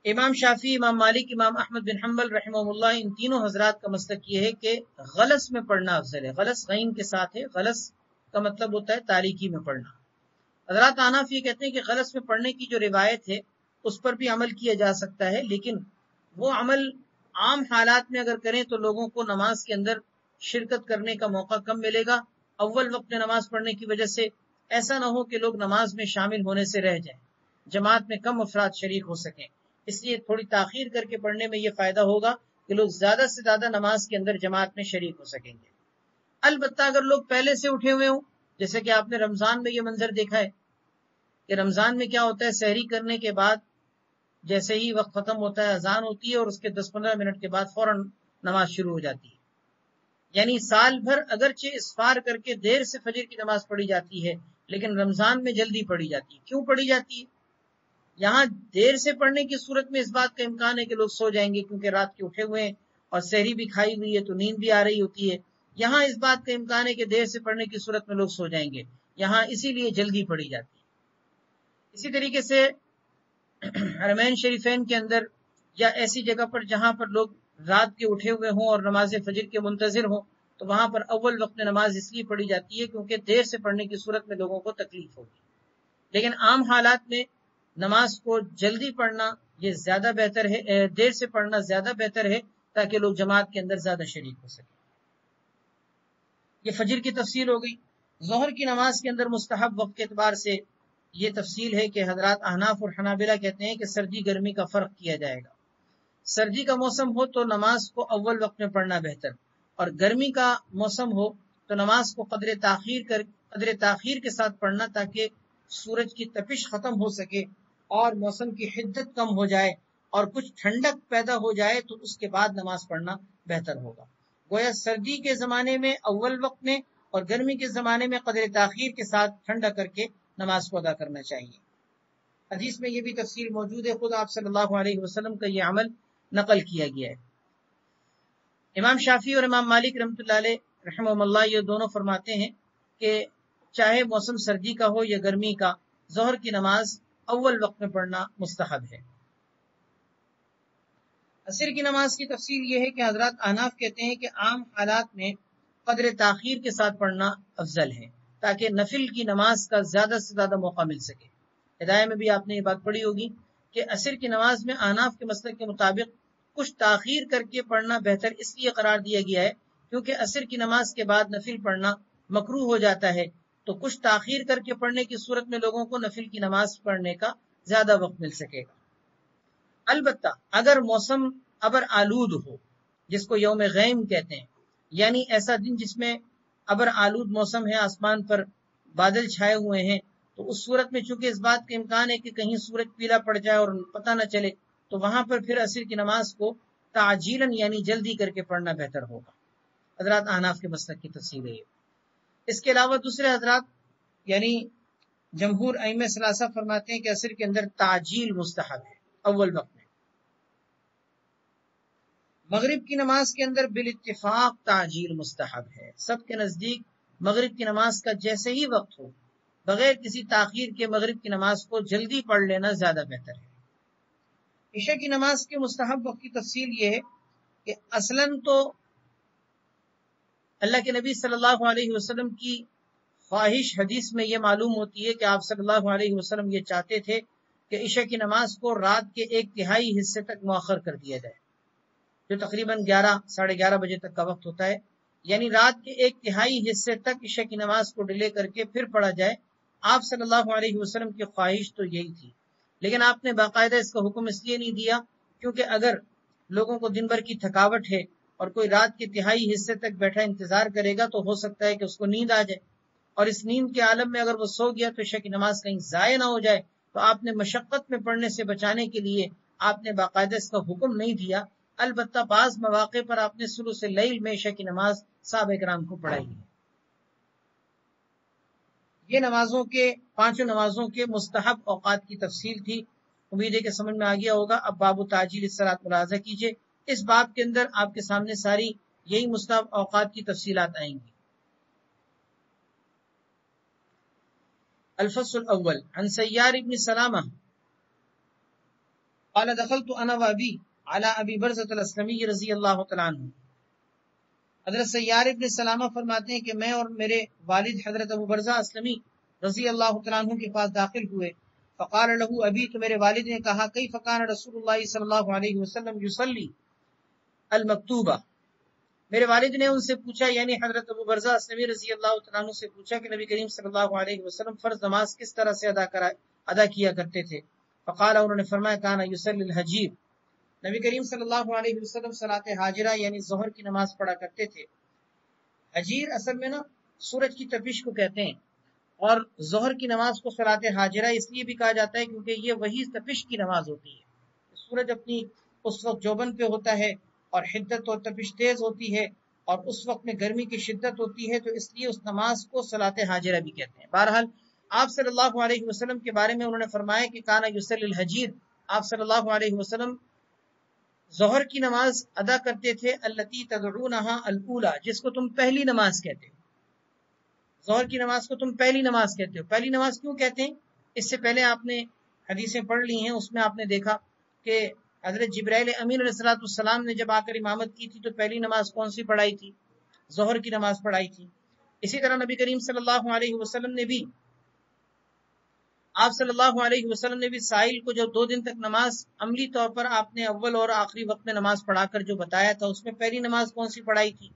امام شافعی، امام مالک، امام احمد بن حنبل رحمہ اللہ، ان تینوں حضرات کا مسلک یہ ہے کہ غلس میں پڑھنا افضل ہے. غلس غین کے ساتھ ہے. غلس کا مطلب ہوتا ہے تاریکی میں پڑھنا. حضرات احناف یہ کہتے ہیں کہ غلس میں پڑھنے کی جو روایت ہے اس پر بھی عمل کیا جا سکتا ہے، لیکن وہ عمل عام حالات میں اگر کریں تو لوگوں کو نماز کے اندر شرکت کرنے کا موقع کم ملے گا. اول وقت میں نماز پڑھنے کی وجہ سے ایسا نہ ہو کہ لوگ نماز میں شامل ہونے سے رہ جائیں، جماعت میں کم افراد شریک ہو سکیں. اس لیے تھوڑی تاخیر کر کے پڑھنے میں یہ فائدہ ہوگا کہ لوگ زیادہ سے زیادہ نماز کے اندر جماعت میں شریک ہو سکیں گے. البتہ اگر لوگ پہلے سے اٹھے ہوئے ہوں، جیسے کہ آپ نے رمضان میں یہ منظر دیکھا ہے کہ رمضان میں کیا ہوتا ہے، سحری کرنے کے بعد جیسے ہی وقت ختم ہوتا ہے اذان ہوتی ہے اور اس کے 10-15 منٹ کے بعد فوراً نماز شروع ہو جاتی ہے. یعنی سال بھر اگرچہ اسفار کر کے دیر سے فجر کی نماز پڑھی جاتی ہے لیکن رمضان میں جلدی پڑھی جاتی ہے. کیوں پڑھی جاتی ہے؟ یہاں دیر سے پڑھنے کی صورت میں اس بات کا امکان ہے کہ لوگ سو جائیں گے کیونکہ رات کے اٹھے ہوئے ہیں اور سحری بھی کھائی ہوئی ہے تو نیند بھی آ رہی ہوتی ہے. یہاں اس بات کا امکان ہے کہ دیر سے پڑھنے کی صورت میں لوگ سو جائیں گے. یہاں اسی لیے جلدی پڑھی جاتی ہے. اسی طریقے سے حرمین شریفین کے اندر یا ایسی جگہ پر جہاں پر لوگ رات کے اٹھے ہوئے ہوں اور نماز فجر کے منتظر ہوں تو وہاں پر اول وقت میں نماز اس لیے پڑھی جاتی ہے کیونکہ دیر سے پڑھنے کی صورت میں لوگوں کو تکلیف ہوگی. لیکن عام حالات میں نماز کو جلدی پڑھنا یہ زیادہ بہتر ہے، دیر سے پڑھنا زیادہ بہتر ہے تاکہ لوگ جماعت کے اندر زیادہ شریک ہو سکیں. یہ فجر کی تفصیل ہو گئی. ظہر کی نماز کے اندر مستحب وقت کے اعتبار سے یہ تفصیل ہے کہ حضرات احناف اور حنابلہ کہتے ہیں کہ سردی گرمی کا فرق کیا جائے گا. سردی کا موسم ہو تو نماز کو اول وقت میں پڑھنا بہتر، اور گرمی کا موسم ہو تو نماز کو قدر تاخیر کے ساتھ پڑھنا تاکہ سورج کی تپش ختم ہو سکے اور موسم کی حدت کم ہو جائے اور کچھ ٹھنڈک پیدا ہو جائے تو اس کے بعد نماز پڑھنا بہتر ہوگا. گویا سردی کے زمانے میں اول وقت میں اور گرمی کے زمانے میں قدر تاخیر کے ساتھ ٹھنڈا کر کے نماز کو ادا کرنا چاہیے. حدیث میں یہ بھی تفصیل موجود ہے، خود آپ صلی اللہ علیہ وسلم کا یہ عمل نقل کیا گیا ہے. امام شافعی اور امام مالک رحمۃ اللہ علیہ رحمہ اللہ یہ دونوں فرماتے ہیں کہ چاہے موسم سردی کا ہو یا گرمی کا، ظہر کی نماز اول وقت میں پڑھنا مستحب ہے. عصر کی نماز کی تفصیل یہ ہے کہ حضرات احناف کہتے ہیں کہ عام حالات میں قدر تاخیر کے ساتھ پڑھنا افضل ہے تاکہ نفل کی نماز کا زیادہ سے زیادہ موقع مل سکے. ہدایہ میں بھی آپ نے یہ بات پڑھی ہوگی کہ عصر کی نماز میں احناف کے مسلک کے مطابق کچھ تاخیر کر کے پڑھنا بہتر اس لیے قرار دیا گیا ہے کیونکہ عصر کی نماز کے بعد نفل پڑھنا مکروہ ہو جاتا ہے، تو کچھ تاخیر کر کے پڑھنے کی صورت میں لوگوں کو نفل کی نماز پڑھنے کا زیادہ وقت مل سکے گا. البتہ اگر موسم ابر آلود ہو، جس کو یوم غیم کہتے ہیں، یعنی ایسا دن جس میں ابر آلود موسم ہے، آسمان پر بادل چھائے ہوئے ہیں، تو اس صورت میں چونکہ اس بات کا امکان ہے کہ کہیں سورج پیلا پڑ جائے اور پتہ نہ چلے، تو وہاں پر پھر عصر کی نماز کو تعجیلاً یعنی جلدی کر کے پڑھنا بہتر ہوگا. حضرات احناف کے مسلک کی تفصیل ہے. اس کے علاوہ دوسرے حضرات یعنی جمہور ائمہ ثلاثہ فرماتے ہیں کہ عصر کے اندر تعجیل مستحب ہے اول وقت میں. مغرب کی نماز کے اندر بالاتفاق تعجیل مستحب ہے. سب کے نزدیک مغرب کی نماز کا جیسے ہی وقت ہو بغیر کسی تاخیر کے مغرب کی نماز کو جلدی پڑھ لینا زیادہ بہتر ہے. عشاء کی نماز کے مستحب وقت کی تفصیل یہ ہے کہ اصلاً تو اللہ کے نبی صلی اللہ علیہ وسلم کی خواہش حدیث میں یہ معلوم ہوتی ہے کہ آپ صلی اللہ علیہ وسلم یہ چاہتے تھے کہ عشاء کی نماز کو رات کے 1/3 حصے تک مؤخر کر دیا جائے، جو تقریباً 11-11:30 بجے تک کا وقت ہوتا ہے، یعنی رات کے 1/3 حصے تک عشاء کی نماز کو ڈیلے کر کے پھر پڑھا جائے. آپ صلی اللہ علیہ وسلم کی خواہش تو یہی تھی، لیکن آپ نے باقاعدہ اس کا حکم اس لیے نہیں دیا کیونکہ اگر لوگوں کو دن بھر کی تھکاوٹ ہے اور کوئی رات کے 1/3 حصے تک بیٹھا انتظار کرے گا تو ہو سکتا ہے کہ اس کو نیند آ جائے، اور اس نیند کے عالم میں اگر وہ سو گیا تو عشاء کی نماز کہیں ضائع نہ ہو جائے. تو آپ نے مشقت میں پڑھنے سے بچانے کے لیے آپ نے باقاعدہ اس کا حکم نہیں دیا. البتہ بعض مواقع پر آپ نے ثلث اللیل میں عشاء کی نماز صحابہ کرام کو پڑھائی ہے. یہ نمازوں کے پانچوں نمازوں کے مستحب اوقات کی تفصیل تھی. امید ہے کہ سمجھ میں آ گیا ہوگا. اب باب تعجیل الصلاۃ ملاحظہ کیجیے. اس باب کے اندر آپ کے سامنے ساری یہی مستحب اوقات کی تفصیلات آئیں گی. الفصل الاول عن سیار ابن سلامہ قال دخلت انا وابی على ابی برزۃ الاسلمی رضی اللہ تعالی عنہ. حضرت سیار ابن سلامہ فرماتے ہیں کہ میں اور میرے والد حضرت ابو برزہ اسلمی رضی اللہ تعالیٰ عنہ کے پاس داخل ہوئے. فقال له ابی، تو میرے والد نے کہا کیف کان رسول اللہ صلی اللہ علیہ وسلم یصلی المکتوبہ. میرے والد نے ان سے پوچھا یعنی حضرت ابو برزہ اسلمی رضی اللہ تعالیٰ عنہ سے پوچھا کہ نبی کریم صلی اللہ علیہ وسلم فرض نماز کس طرح سے ادا کیا کرتے تھے. فقال، انہوں نے فرمایا کان یصلی الحجیر، نبی کریم صلی اللہ علیہ وسلم صلاۃ حاجرہ یعنی ظہر کی نماز پڑھا کرتے تھے. حجیر اصل میں نا سورج کی تپش کو کہتے ہیں، اور ظہر کی نماز کو صلاۃ حاجرہ اس لیے بھی کہا جاتا ہے کیونکہ یہ وہی تپش کی نماز ہوتی ہے. سورج اپنی اس وقت جوبن پہ ہوتا ہے اور حدت اور تپش تیز ہوتی ہے اور اس وقت میں گرمی کی شدت ہوتی ہے، تو اس لیے اس نماز کو صلاۃ حاجرہ بھی کہتے ہیں. بہرحال آپ صلی اللہ علیہ وسلم کے بارے میں انہوں نے فرمایا کہ کانا یصلی الحجیر، آپ صلی اللہ علیہ وسلم ظہر کی نماز ادا کرتے تھے التی تدعونہا الاولی، جس کو تم پہلی نماز کہتے ہو. ظہر کی نماز کو تم پہلی نماز کہتے ہو. پہلی نماز کیوں کہتے ہیں؟ اس سے پہلے آپ نے حدیثیں پڑھ لی ہیں، اس میں آپ نے دیکھا کہ حضرت جبرائیل امین علیہ السلام نے جب آ کر امامت کی تھی تو پہلی نماز کون سی پڑھائی تھی؟ ظہر کی نماز پڑھائی تھی۔ اسی طرح نبی کریم صلی اللہ علیہ وسلم نے بھی آپ صلی اللہ علیہ وسلم نے بھی سائل کو جو 2 دن تک نماز عملی طور پر آپ نے اول اور آخری وقت میں نماز پڑھا کر جو بتایا تھا، اس میں پہلی نماز کون سی پڑھائی تھی؟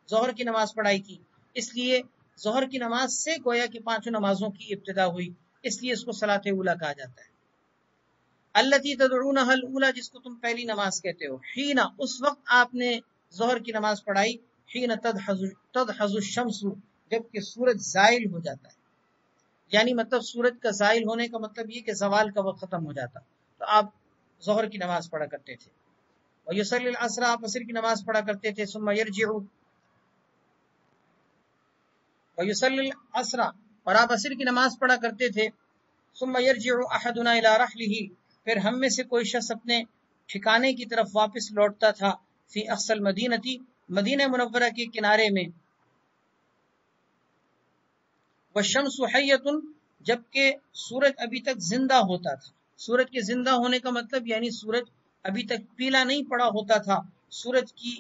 ظہر کی نماز پڑھائی تھی۔ اس لیے ظہر کی نماز سے گویا کہ 5 نمازوں کی ابتدا ہوئی، اس لیے اس کو صلاۃ اولیٰ کہا جاتا ہے۔ التی تدعونها الاولیٰ، جس کو تم پہلی نماز کہتے ہو، حین، اس وقت آپ نے ظہر کی نماز پڑھائی، حین تدحض الشمس، جبکہ سورج زائل ہو جاتا ہے، یعنی مطلب سورج کا زائل ہونے کا مطلب یہ کہ زوال کا وقت ختم ہو جاتا، تو آپ ظہر کی نماز پڑھا کرتے تھے۔ ویصلی العصر، آپ عصر کی نماز پڑھا کرتے تھے۔ ثم یرجع، ویصلی العصر، اور آپ عصر کی نماز پڑھا کرتے تھے۔ ثم یرجع احدنا الی رحلہ، پھر ہم میں سے کوئی شخص اپنے ٹھکانے کی طرف واپس لوٹتا تھا، فی اقصی المدینتی، مدینہ منورہ کے کنارے میں، والشمس حیۃ، جبکہ سورج ابھی تک زندہ ہوتا تھا۔ سورج کے زندہ ہونے کا مطلب یعنی سورج ابھی تک پیلا نہیں پڑا ہوتا تھا، سورج کی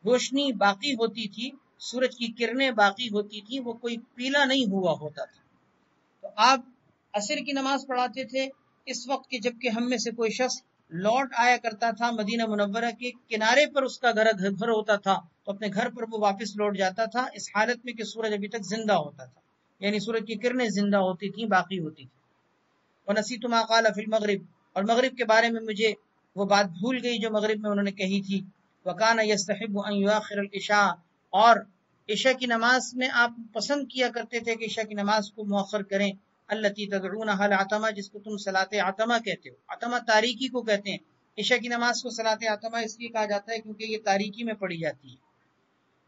روشنی باقی ہوتی تھی، سورج کی کرنیں باقی ہوتی تھی، وہ کوئی پیلا نہیں ہوا ہوتا تھا۔ تو آپ عصر کی نماز پڑھاتے تھے اس وقت کہ جبکہ ہم میں سے کوئی شخص لوٹ آیا کرتا تھا، مدینہ منورہ کے کنارے پر اس کا گھر ہوتا تھا، تو اپنے گھر پر وہ واپس لوٹ جاتا تھا اس حالت میں کہ سورج ابھی تک زندہ ہوتا تھا، یعنی سورج کی کرنیں زندہ ہوتی تھیں، باقی ہوتی تھی۔ وَنَسِيتُ مَا قَالَ فِي الْمَغْرِبِ، اور مغرب کے بارے میں مجھے وہ بات بھول گئی جو مغرب میں انہوں نے کہی تھی۔ وَكَانَ يَسْتَحِبُّ أَن يُؤَخِّرَ الْعِشَاءَ، اور عشاء کی نماز میں آپ پسند کیا کرتے تھے کہ عشاء کی نماز کو مؤخر کریں۔ التي تدعونها العتمہ، جس کو تم صلاۃ عتمہ کہتے ہو، عتمہ تاریکی کو کہتے ہیں۔ عشاء کی نماز کو صلاۃ عتمہ اس لیے کہا جاتا ہے کیونکہ یہ تاریکی میں پڑھی جاتی ہے۔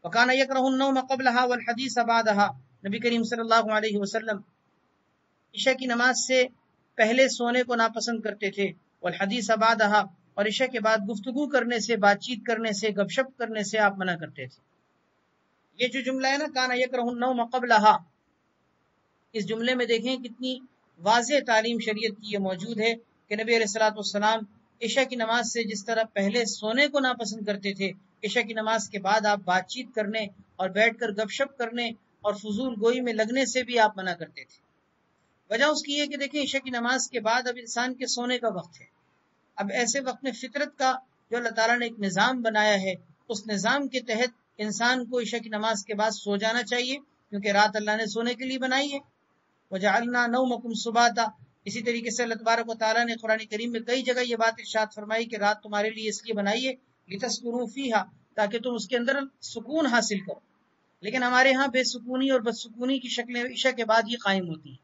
وَكَانَ يَكْرَهُ النَّوْمَ قَبْلَهَا وَالْحَدِيثَ بَعْدَهَا، نبی کریم صلی اللہ علیہ وسلم عشاء کی نماز سے پہلے سونے کو ناپسند کرتے تھے، والحدیث بعدها، اور عشاء کے بعد گفتگو کرنے سے، بات چیت کرنے سے، گپ شپ کرنے سے آپ منع کرتے تھے۔ یہ جو جملہ ہے نا، کان یکرہ النوم قبلها، اس جملے میں دیکھیں کتنی واضح تعلیم شریعت کی یہ موجود ہے کہ نبی علیہ الصلوۃ والسلام عشاء کی نماز سے جس طرح پہلے سونے کو ناپسند کرتے تھے، عشاء کی نماز کے بعد آپ بات چیت کرنے اور بیٹھ کر گپ شپ کرنے اور فضول گوئی میں لگنے سے بھی آپ منع کرتے تھے۔ وجہ اس کی ہے کہ دیکھیں عشاء کی نماز کے بعد اب انسان کے سونے کا وقت ہے۔ اب ایسے وقت میں فطرت کا جو اللہ تعالیٰ نے ایک نظام بنایا ہے، اس نظام کے تحت انسان کو عشاء کی نماز کے بعد سو جانا چاہیے، کیونکہ رات اللہ نے سونے کے لیے بنائی ہے۔ وَجَعَلْنَا نَوْمَكُمْ سُبَاتًا، اسی طریقے سے اللہ تبارک و تعالیٰ نے قرآن کریم میں کئی جگہ یہ بات ارشاد فرمائی کہ رات تمہارے لیے اس لیے بنائی ہے لِتَسْكُنُوا فِيهَا، تاکہ تم اس کے اندر سکون حاصل کرو۔ لیکن ہمارے ہاں بے سکونی اور بدسکونی کی شکلیں عشاء کے بعد ہی قائم ہوتی ہیں۔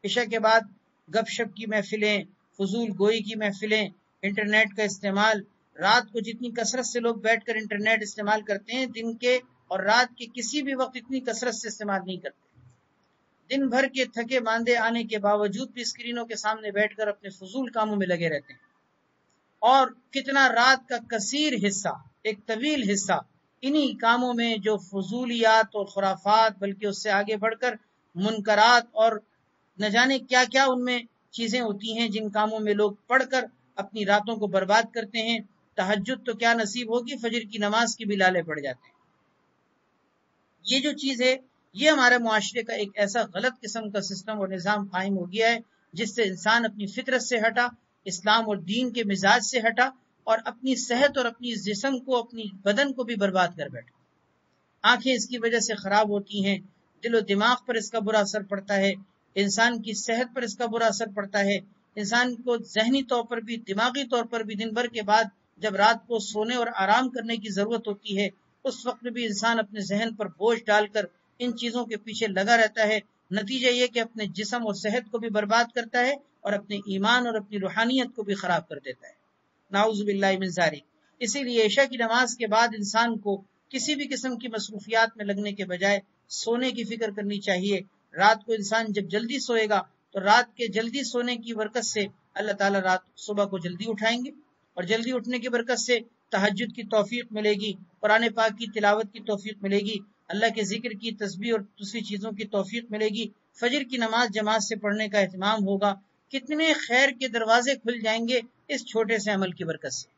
عشاء کے بعد گپ شپ کی محفلیں، فضول گوئی کی محفلیں، انٹرنیٹ کا استعمال، رات کو جتنی کثرت سے لوگ بیٹھ کر انٹرنیٹ استعمال کرتے ہیں، دن کے اور رات کے کسی بھی وقت اتنی کثرت سے استعمال نہیں کرتے۔ دن بھر کے تھکے ماندے آنے کے باوجود بھی اسکرینوں کے سامنے بیٹھ کر اپنے فضول کاموں میں لگے رہتے ہیں، اور کتنا رات کا کثیر حصہ، ایک طویل حصہ انہی کاموں میں جو فضولیات اور خرافات، بلکہ اس سے آگے بڑھ کر منکرات اور نہ جانے کیا کیا ان میں چیزیں ہوتی ہیں جن کاموں میں لوگ پڑھ کر اپنی راتوں کو برباد کرتے ہیں۔ تہجد تو کیا نصیب ہوگی، فجر کی نماز کی بھی لالے پڑ جاتے ہیں۔ یہ جو چیز ہے، یہ ہمارے معاشرے کا ایک ایسا غلط قسم کا سسٹم اور نظام قائم ہو گیا ہے جس سے انسان اپنی فطرت سے ہٹا، اسلام اور دین کے مزاج سے ہٹا، اور اپنی صحت اور اپنی جسم کو، اپنی بدن کو بھی برباد کر بیٹھا۔ آنکھیں اس کی وجہ سے خراب ہوتی ہیں، دل و دماغ پر اس کا برا اثر پڑتا ہے، انسان کی صحت پر اس کا برا اثر پڑتا ہے، انسان کو ذہنی طور پر بھی، دماغی طور پر بھی دن بھر کے بعد جب رات کو سونے اور آرام کرنے کی ضرورت ہوتی ہے، اس وقت میں بھی انسان اپنے ذہن پر بوجھ ڈال کر ان چیزوں کے پیچھے لگا رہتا ہے۔ نتیجہ یہ کہ اپنے جسم اور صحت کو بھی برباد کرتا ہے اور اپنے ایمان اور اپنی روحانیت کو بھی خراب کر دیتا ہے۔ نعوذ باللہ من ذالک۔ اسی لیے عشاء کی نماز کے بعد انسان کو کسی بھی قسم کی مصروفیات میں لگنے کے بجائے سونے کی فکر کرنی چاہیے۔ رات کو انسان جب جلدی سوئے گا تو رات کے جلدی سونے کی برکت سے اللہ تعالیٰ صبح کو جلدی اٹھائیں گے، اور جلدی اٹھنے کی برکت سے تہجد کی توفیق ملے گی، قرآن پاک کی تلاوت کی توفیق ملے گی، اللہ کے ذکر کی، تسبیح اور دوسری چیزوں کی توفیق ملے گی، فجر کی نماز جماعت سے پڑھنے کا اہتمام ہوگا، کتنے خیر کے دروازے کھل جائیں گے اس چھوٹے سے عمل کی برکت سے۔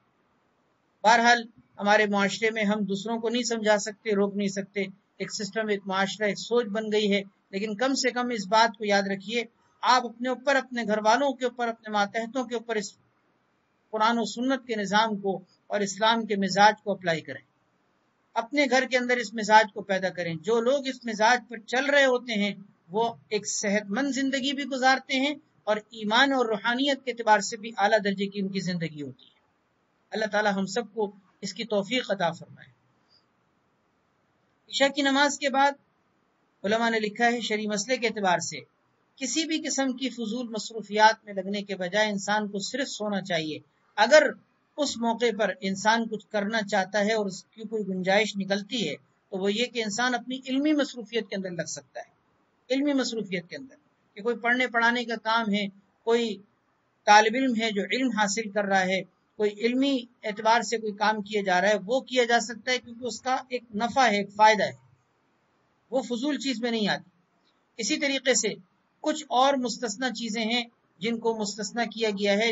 بہرحال ہمارے معاشرے میں ہم دوسروں کو نہیں سمجھا سکتے، روک نہیں سکتے، ایک سسٹم، ایک معاشرہ، ایک سوچ بن گئی ہے، لیکن کم سے کم اس بات کو یاد رکھیے، آپ اپنے اوپر، اپنے گھر والوں کے اوپر، اپنے ماتحتوں کے اوپر اس قرآن و سنت کے نظام کو اور اسلام کے مزاج کو اپلائی کریں، اپنے گھر کے اندر اس مزاج کو پیدا کریں۔ جو لوگ اس مزاج پر چل رہے ہوتے ہیں وہ ایک صحت مند زندگی بھی گزارتے ہیں اور ایمان اور روحانیت کے اعتبار سے بھی اعلیٰ درجے کی ان کی زندگی ہوتی ہے۔ اللہ تعالی ہم سب کو اس کی توفیق عطا فرمائے۔ عشاء کی نماز کے بعد علماء نے لکھا ہے شرعی مسئلے کے اعتبار سے کسی بھی قسم کی فضول مصروفیات میں لگنے کے بجائے انسان کو صرف سونا چاہیے۔ اگر اس موقع پر انسان کچھ کرنا چاہتا ہے اور اس کی کوئی گنجائش نکلتی ہے تو وہ یہ کہ انسان اپنی علمی مصروفیت کے اندر لگ سکتا ہے، علمی مصروفیت کے اندر، کہ کوئی پڑھنے پڑھانے کا کام ہے، کوئی طالب علم ہے جو علم حاصل کر رہا ہے، کوئی علمی اعتبار سے کوئی کام کیا جا رہا ہے، وہ کیا جا سکتا ہے کیونکہ اس کا ایک نفع ہے، ایک فائدہ ہے، وہ فضول چیز میں نہیں آتی۔ اسی طریقے سے کچھ اور مستثنا چیزیں ہیں جن کو مستثنا کیا گیا ہے،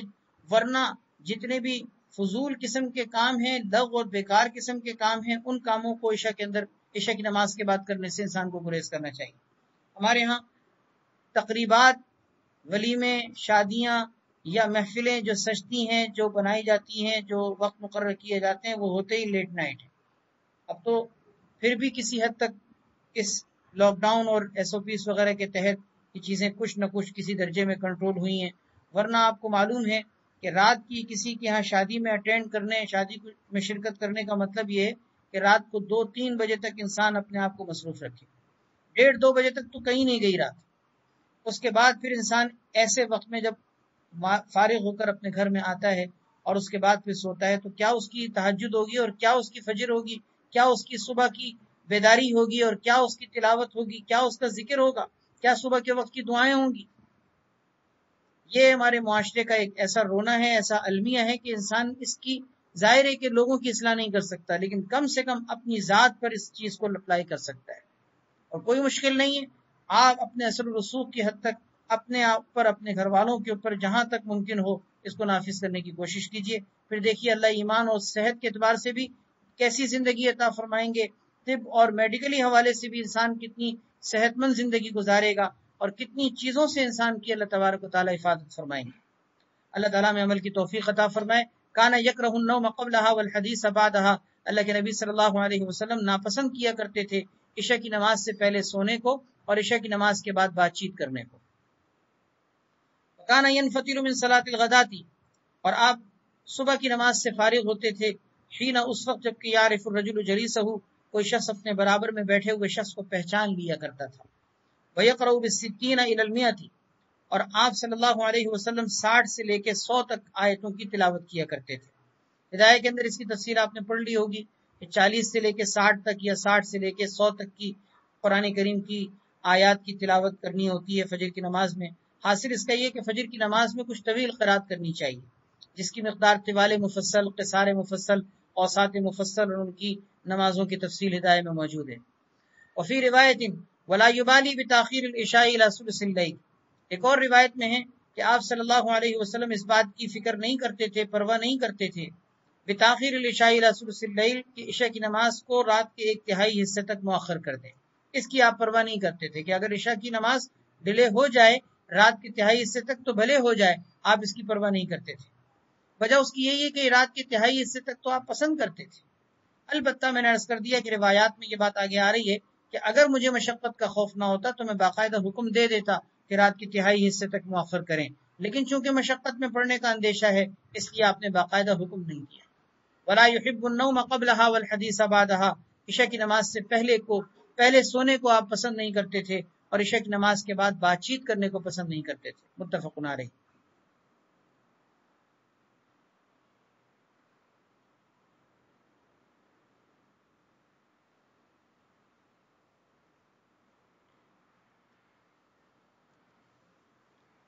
ورنہ جتنے بھی فضول قسم کے کام ہیں، لغو اور بیکار قسم کے کام ہیں، ان کاموں کو عشاء کے اندر، عشاء کی نماز کے بعد کرنے سے انسان کو گریز کرنا چاہیے۔ ہمارے ہاں تقریبات، ولیمے، شادیاں یا محفلیں جو سجتی ہیں، جو بنائی جاتی ہیں، جو وقت مقرر کیے جاتے ہیں، وہ ہوتے ہی لیٹ نائٹ ہے۔ اب تو پھر بھی کسی حد تک اس لاک ڈاؤن اور ایس او پیز وغیرہ کے تحت یہ چیزیں کچھ نہ کچھ کسی درجے میں کنٹرول ہوئی ہیں، ورنہ آپ کو معلوم ہے کہ رات کی کسی کے ہاں شادی میں اٹینڈ کرنے، شادی میں شرکت کرنے کا مطلب یہ ہے کہ رات کو 2-3 بجے تک انسان اپنے آپ کو مصروف رکھے، 1:30-2 بجے تک تو کہیں نہیں گئی رات۔ اس کے بعد پھر انسان ایسے وقت میں جب فارغ ہو کر اپنے گھر میں آتا ہے اور اس کے بعد پھر سوتا ہے تو کیا اس کی تہجد ہوگی اور کیا اس کی فجر ہوگی، کیا اس کی صبح کی بیداری ہوگی اور کیا اس کی تلاوت ہوگی، کیا اس کا ذکر ہوگا، کیا صبح کے وقت کی دعائیں ہوں گی۔ یہ ہمارے معاشرے کا ایک ایسا رونا ہے، ایسا المیہ ہے کہ انسان اس کی، ظاہر ہے کہ لوگوں کی اصلاح نہیں کر سکتا، لیکن کم سے کم اپنی ذات پر اس چیز کو اپلائی کر سکتا ہے، اور کوئی مشکل نہیں ہے۔ آپ اپنے اثر و رسوخ کی حد تک اپنے آپ پر، اپنے گھر والوں کے اوپر جہاں تک ممکن ہو اس کو نافذ کرنے کی کوشش کیجیے، پھر دیکھیے اللہ ایمان اور صحت کے اعتبار سے بھی کیسی زندگی عطا فرمائیں گے، طب اور میڈیکلی حوالے سے بھی انسان کتنی صحت مند زندگی گزارے گا اور کتنی چیزوں سے انسان کی اللہ تبارک و تعالیٰ حفاظت فرمائیں گے۔ اللہ تعالیٰ میں عمل کی توفیق عطا فرمائے۔ کانا یکرہ النوم قبلہا والحدیث بعدہا، اللہ کے نبی صلی اللہ علیہ وسلم ناپسند کیا کرتے تھے عشاء کی نماز سے پہلے سونے کو اور عشاء کی نماز کے بعد بات چیت کرنے کو۔ کانا ینفتل من صلاۃ الغداۃ، اور آپ صبح کی نماز سے فارغ ہوتے تھے، حین، اس وقت جب کہ یعرف الرجل جلیسہ، کوئی شخص اپنے برابر میں بیٹھے ہوئے شخص کو پہچان لیا کرتا تھا، وَيَقْرَأُ بِالسِّتِّينَ إِلَى الْمِئَةِ، اور آپ صلی اللہ علیہ وسلم 60 سے لے کے 100 تک آیتوں کی تلاوت کیا کرتے تھے۔ ہدایہ کے اندر اس کی تفسیر آپ نے پڑھ لی ہوگی کہ 40 سے لے کے 60 تک یا 60 سے لے کے 100 تک کی قرآن کریم کی آیات کی تلاوت کرنی ہوتی ہے فجر کی نماز میں۔ حاصل اس کا یہ کہ فجر کی نماز میں کچھ طویل قرات کرنی چاہیے، جس کی مقدار طوال مفصل، قصار مفصل، اوساط مفصل اور ان کی نمازوں کی تفصیل ہدایہ میں موجود ہے۔ وفی روایت ولا یبالی بتاخیر العشاء الى ثلث الليل، ایک اور روایت میں ہے کہ آپ صلی اللہ علیہ وسلم اس بات کی فکر نہیں کرتے تھے، پرواہ نہیں کرتے تھے، بتاخیر العشاء الى ثلث الليل، کہ عشاء کی نماز کو رات کے 1/3 حصے تک مؤخر کر دیں۔ اس کی آپ پرواہ نہیں کرتے تھے کہ اگر عشاء کی نماز ڈیلے ہو جائے رات کے 1/3 حصے تک تو بھلے ہو جائے، آپ اس کی پرواہ نہیں کرتے تھے۔ وجہ اس کی یہی ہے کہ رات کے 1/3 حصے تک تو آپ پسند کرتے تھے۔ البتہ میں نے عرض کر دیا کہ روایات میں یہ بات آگے آ رہی ہے کہ اگر مجھے مشقت کا خوف نہ ہوتا تو میں باقاعدہ حکم دے دیتا کہ رات کے 1/3 حصے تک مؤخر کریں، لیکن چونکہ مشقت میں پڑنے کا اندیشہ ہے اس لیے آپ نے باقاعدہ حکم نہیں کیا۔ ولا يحب النوم قبلها والحديث بعدها، عشاء کی نماز سے پہلے سونے کو آپ پسند نہیں کرتے تھے اور عشاء کی نماز کے بعد بات چیت کرنے کو پسند نہیں کرتے تھے۔ متفق علیہ۔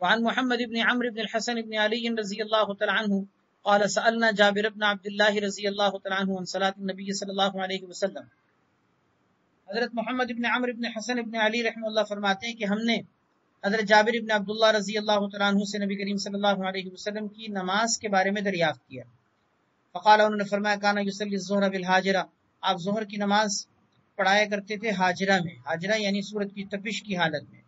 وعن محمد بن عمرو بن الحسن بن علي رضي الله تعالى عنه قال سألنا جابر بن عبد الله رضي الله تعالى عنه عن صلاة النبي صلى الله عليه وسلم، حضرت محمد بن عمرو بن حسن بن علی رحمہ اللہ فرماتے ہیں کہ ہم نے حضرت جابر ابن عبداللہ رضی اللہ تعالیٰ عنہ سے نبی کریم صلی اللہ علیہ وسلم کی نماز کے بارے میں دریافت کیا. فقال، انہوں نے فرمایا، کانا یصلی الظہر بالحاجرہ، آپ ظہر کی نماز پڑھایا کرتے تھے حاجرہ میں، حاجرہ یعنی سورج کی تپش کی حالت میں.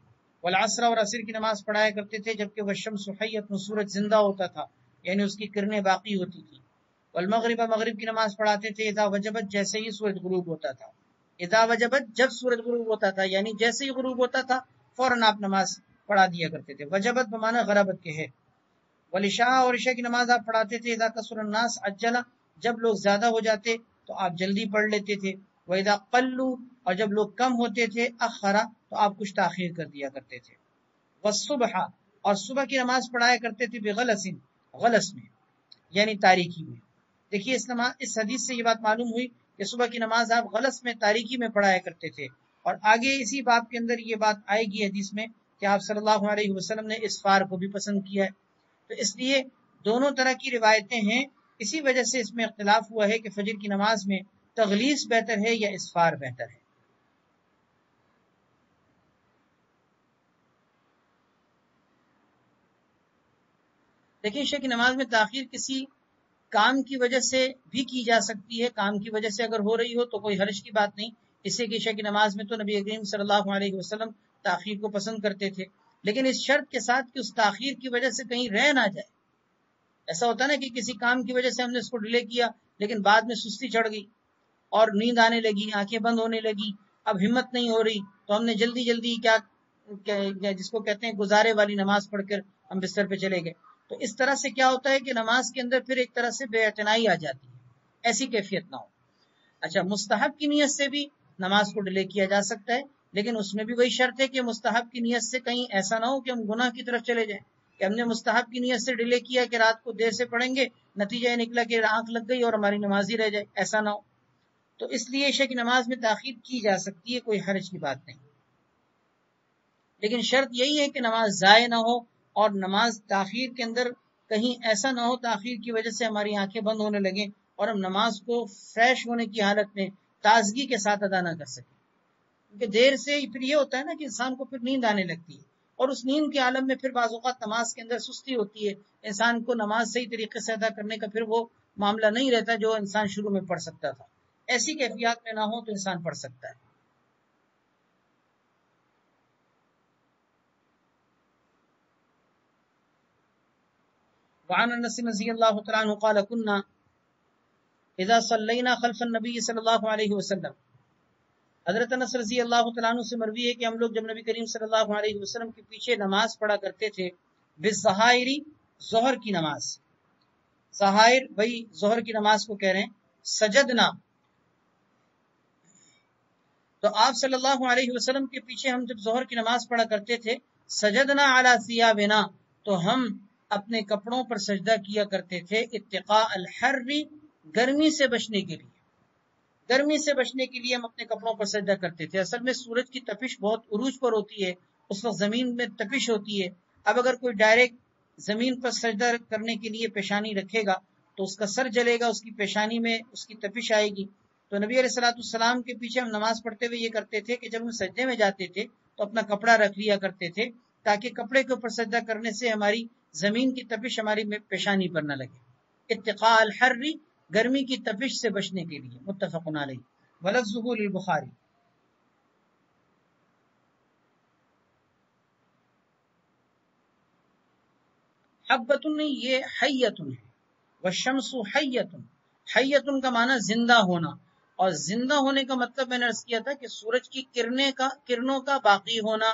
والعصر، اور عصر کی نماز پڑھایا کرتے تھے جبکہ والشمس حیۃ، سورج زندہ ہوتا تھا یعنی اس کی کرنیں باقی ہوتی تھی. والمغرب، مغرب کی نماز پڑھاتے تھے اذا وجبت، جیسے ہی سورج غروب ہوتا تھا. اذا وجبت، جب سورج غروب ہوتا تھا یعنی جیسے ہی غروب ہوتا تھا فوراً آپ نماز پڑھا دیا کرتے تھے. وجبت بمعنی غربت کے ہے. والعشاء، اور عشاء کی نماز آپ پڑھاتے تھے اذا کثر الناس عجلا، جب لوگ زیادہ ہو جاتے تو آپ جلدی پڑھ لیتے تھے. واذا قلوا، اور جب لوگ کم ہوتے تھے اخرا، تو آپ کچھ تاخیر کر دیا کرتے تھے. والصبح، اور صبح کی نماز پڑھایا کرتے تھے بغلس، غلس میں یعنی تاریکی میں. دیکھیے اس حدیث سے یہ بات معلوم ہوئی کہ صبح کی نماز آپ غلس میں، تاریکی میں پڑھایا کرتے تھے. اور آگے اسی باب کے اندر یہ بات آئے گی حدیث میں کہ آپ صلی اللہ علیہ وسلم نے اسفار کو بھی پسند کیا ہے. تو اس لیے دونوں طرح کی روایتیں ہیں، اسی وجہ سے اس میں اختلاف ہوا ہے کہ فجر کی نماز میں تغلیظ بہتر ہے یا اسفار بہتر ہے. دیکھیں، عشاء کی نماز میں تاخیر کسی کام کی وجہ سے بھی کی جا سکتی ہے. کام کی وجہ سے اگر ہو رہی ہو تو کوئی حرج کی بات نہیں. اس سے کہ عشاء کی نماز میں تو نبی کریم صلی اللہ علیہ وسلم تاخیر کو پسند کرتے تھے، لیکن اس شرط کے ساتھ کہ اس تاخیر کی وجہ سے کہیں رہ نہ جائے. ایسا ہوتا ہے نا کہ کسی کام کی وجہ سے ہم نے اس کو ڈیلے کیا لیکن بعد میں سستی چڑھ گئی اور نیند آنے لگی، آنکھیں بند ہونے لگی، اب ہمت نہیں ہو رہی تو ہم نے جلدی جلدی جس کو کہتے ہیں گزارے والی نماز پڑھ کر ہم بستر پہ چلے گئے. تو اس طرح سے کیا ہوتا ہے کہ نماز کے اندر پھر ایک طرح سے بے اعتنائی آ جاتی ہے، ایسی کیفیت نہ ہو. اچھا، مستحب کی نیت سے بھی نماز کو ڈیلے کیا جا سکتا ہے، لیکن اس میں بھی وہی شرط ہے کہ مستحب کی نیت سے کہیں ایسا نہ ہو کہ ہم گناہ کی طرف چلے جائیں کہ ہم نے مستحب کی نیت سے ڈیلے کیا کہ رات کو دیر سے پڑھیں گے، نتیجہ یہ نکلا کہ آنکھ لگ گئی اور ہماری نماز ہی رہ جائے، ایسا نہ ہو. تو اس لیے عشاء کی نماز میں تاخیر کی جا سکتی ہے، کوئی حرج کی بات نہیں. لیکن شرط یہی ہے کہ نماز ضائع نہ ہو اور نماز تاخیر کے اندر کہیں ایسا نہ ہو تاخیر کی وجہ سے ہماری آنکھیں بند ہونے لگیں اور ہم نماز کو فریش ہونے کی حالت میں تازگی کے ساتھ ادا نہ کر سکیں. کیونکہ دیر سے پھر یہ ہوتا ہے نا کہ انسان کو پھر نیند آنے لگتی ہے اور اس نیند کے عالم میں پھر بعض اوقات نماز کے اندر سستی ہوتی ہے، انسان کو نماز صحیح طریقے سے ادا کرنے کا پھر وہ معاملہ نہیں رہتا جو انسان شروع میں پڑھ سکتا تھا. ایسی کیفیات میں نہ ہو تو انسان پڑھ سکتا ہے. وعن انس رضی اللہ تعالیٰ عنہ قال كنا اذا صلینا خلف النبی صلی اللہ علیہ وسلم. حضرت انس رضی اللہ تعالیٰ عنہ سے مروی ہے کہ ہم لوگ جب نبی کریم صلی اللہ علیہ وسلم کے پیچھے نماز پڑھا کرتے تھے بالظہائر، ظہر کی نماز. ظہائر وہی ظہر کی نماز کو کہہ رہے ہیں. سجدنا، تو آپ صلی اللہ علیہ وسلم کے پیچھے ہم جب ظہر کی نماز پڑھا کرتے تھے سجدنا علی ثیابنا، تو ہم اپنے کپڑوں پر سجدہ کیا کرتے تھے اتقاء الحر، گرمی سے بچنے کے لیے. گرمی سے بچنے کے لیے ہم اپنے کپڑوں پر سجدہ کرتے تھے. اصل میں سورج کی تپش بہت عروج پر ہوتی ہے، اس وقت زمین میں تپش ہوتی ہے. اب اگر کوئی ڈائریکٹ زمین پر سجدہ کرنے کے لیے پیشانی رکھے گا تو اس کا سر جلے گا، اس کی پیشانی میں اس کی تپش آئے گی. تو نبی علیہ الصلوۃ والسلام کے پیچھے ہم نماز پڑھتے ہوئے یہ کرتے تھے کہ جب ہم سجدے میں جاتے تھے تو اپنا کپڑا رکھ لیا کرتے تھے تاکہ کپڑے کے اوپر سجدہ کرنے سے ہماری زمین کی تپش ہماری پیشانی پر نہ لگے. اتقاء الحر، گرمی کی تپش سے بچنے کے لیے. متفق علیہ. ولفظہ للبخاری. حبۃ نہیں، یہ حیۃ ہے. والشمس حیۃ، حیۃ کا معنی زندہ ہونا، اور زندہ ہونے کا مطلب میں نے عرض کیا تھا کہ سورج کی کرنوں کا باقی ہونا.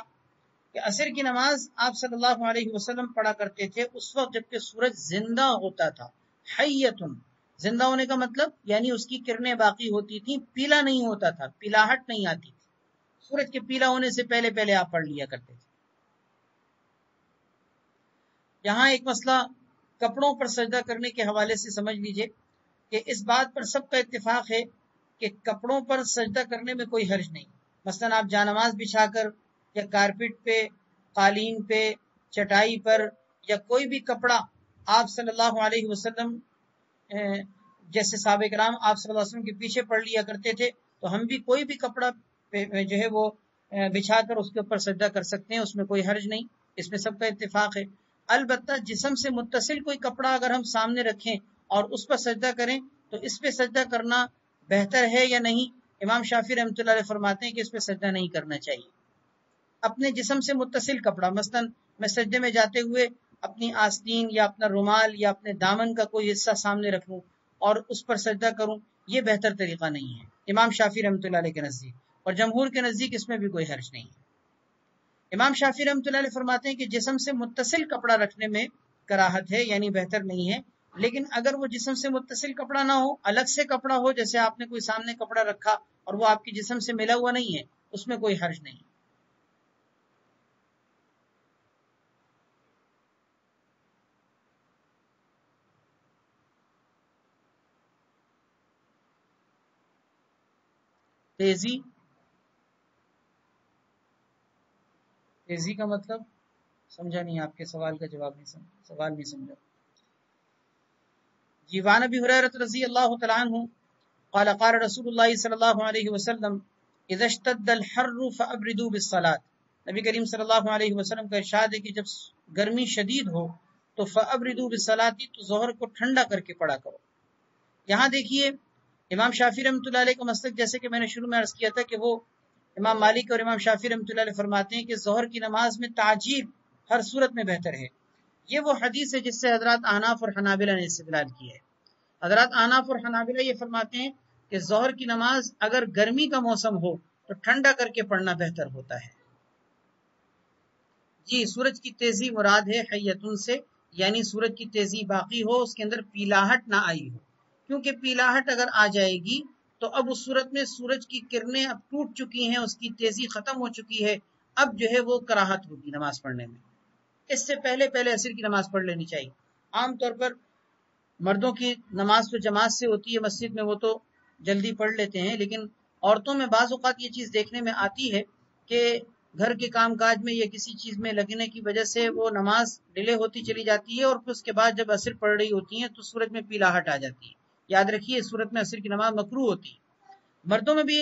کہ عصر کی نماز آپ صلی اللہ علیہ وسلم پڑھا کرتے تھے اس وقت جبکہ سورج زندہ ہوتا تھا. حیۃ، زندہ ہونے کا مطلب یعنی اس کی کرنیں باقی ہوتی تھیں، پیلا نہیں ہوتا تھا، پیلاہٹ نہیں آتی تھی. سورج کے پیلا ہونے سے پہلے پہلے آپ پڑھ لیا کرتے تھے. یہاں ایک مسئلہ کپڑوں پر سجدہ کرنے کے حوالے سے سمجھ لیجئے کہ اس بات پر سب کا اتفاق ہے کہ کپڑوں پر سجدہ کرنے میں کوئی حرج نہیں. مثلا آپ جانماز بچھا کر یا کارپٹ پہ، قالین پہ، چٹائی پر یا کوئی بھی کپڑا آپ صلی اللہ علیہ وسلم جیسے صحابہ کرام آپ صلی اللہ علیہ وسلم کے پیچھے پڑھ لیا کرتے تھے، تو ہم بھی کوئی بھی کپڑا جو ہے وہ بچھا کر اس کے اوپر سجدہ کر سکتے ہیں، اس میں کوئی حرج نہیں، اس میں سب کا اتفاق ہے۔ البتہ جسم سے متصل کوئی کپڑا اگر ہم سامنے رکھیں اور اس پر سجدہ کریں تو اس پہ سجدہ کرنا بہتر ہے یا نہیں؟ امام شافعی رحمۃ اللہ علیہ فرماتے ہیں کہ اس پہ سجدہ نہیں کرنا چاہیے۔ اپنے جسم سے متصل کپڑا، مثلا میں سجدے میں جاتے ہوئے اپنی آستین یا اپنا رومال یا اپنے دامن کا کوئی حصہ سامنے رکھ لوں اور اس پر سجدہ کروں، یہ بہتر طریقہ نہیں ہے امام شافعی رحمۃ اللہ علیہ کے نزدیک، اور جمہور کے نزدیک اس میں بھی کوئی حرج نہیں ہے۔ امام شافعی رحمۃ اللہ علیہ فرماتے ہیں کہ جسم سے متصل کپڑا رکھنے میں کراہت ہے، یعنی بہتر نہیں ہے، لیکن اگر وہ جسم سے متصل کپڑا نہ ہو، الگ سے کپڑا ہو، جیسے آپ نے کوئی سامنے کپڑا رکھا اور وہ آپ کے جسم سے ملا ہوا نہیں ہے، اس میں کوئی حرج نہیں۔ تیزی کا مطلب سمجھا نہیں، آپ کے سوال کا جواب نہیں سمجھا، سوال نہیں سمجھا۔ جی، وعن ابی ہریرہ رضی اللہ تعالی عنہ قال قال رسول اللہ صلی اللہ علیہ وسلم اذا اشتد الحر فابردوا بالصلاۃ، نبی کریم صلی اللہ علیہ وسلم کا ارشاد ہے کہ جب گرمی شدید ہو تو فابردوا بالصلاۃ، تو ظہر کو ٹھنڈا کر کے پڑھا کرو۔ یہاں دیکھیے امام شافعی رحمۃ اللہ علیہ کا مسلک، جیسے کہ میں نے شروع میں عرض کیا تھا کہ وہ امام مالک اور امام شافعی رحمۃ اللہ علیہ فرماتے ہیں کہ ظہر کی نماز میں تعجیل ہر صورت میں بہتر ہے۔ یہ وہ حدیث ہے جس سے حضرات احناف اور حنابلہ نے استدلال کی ہے۔ حضرات احناف اور حنابلہ یہ فرماتے ہیں کہ ظہر کی نماز اگر گرمی کا موسم ہو تو ٹھنڈا کر کے پڑھنا بہتر ہوتا ہے۔ جی، سورج کی تیزی مراد ہے حیتن سے، یعنی سورج کی تیزی باقی ہو، اس کے اندر پیلاہٹ نہ آئی ہو، کیونکہ پیلاہٹ اگر آ جائے گی تو اب اس صورت میں سورج کی کرنیں اب ٹوٹ چکی ہیں، اس کی تیزی ختم ہو چکی ہے، اب جو ہے وہ کراہت ہوگی نماز پڑھنے میں۔ اس سے پہلے عصر کی نماز پڑھ لینی چاہیے۔ عام طور پر مردوں کی نماز تو جماعت سے ہوتی ہے مسجد میں، وہ تو جلدی پڑھ لیتے ہیں، لیکن عورتوں میں بعض اوقات یہ چیز دیکھنے میں آتی ہے کہ گھر کے کام کاج میں یا کسی چیز میں لگنے کی وجہ سے وہ نماز ڈیلے ہوتی چلی جاتی ہے، اور پھر اس کے بعد جب عصر پڑھ رہی ہوتی ہیں تو سورج میں پیلاہٹ آ جاتی ہے۔ یاد رکھیے اس صورت میں عصر کی نماز مکروہ ہوتی ہے۔ مردوں میں بھی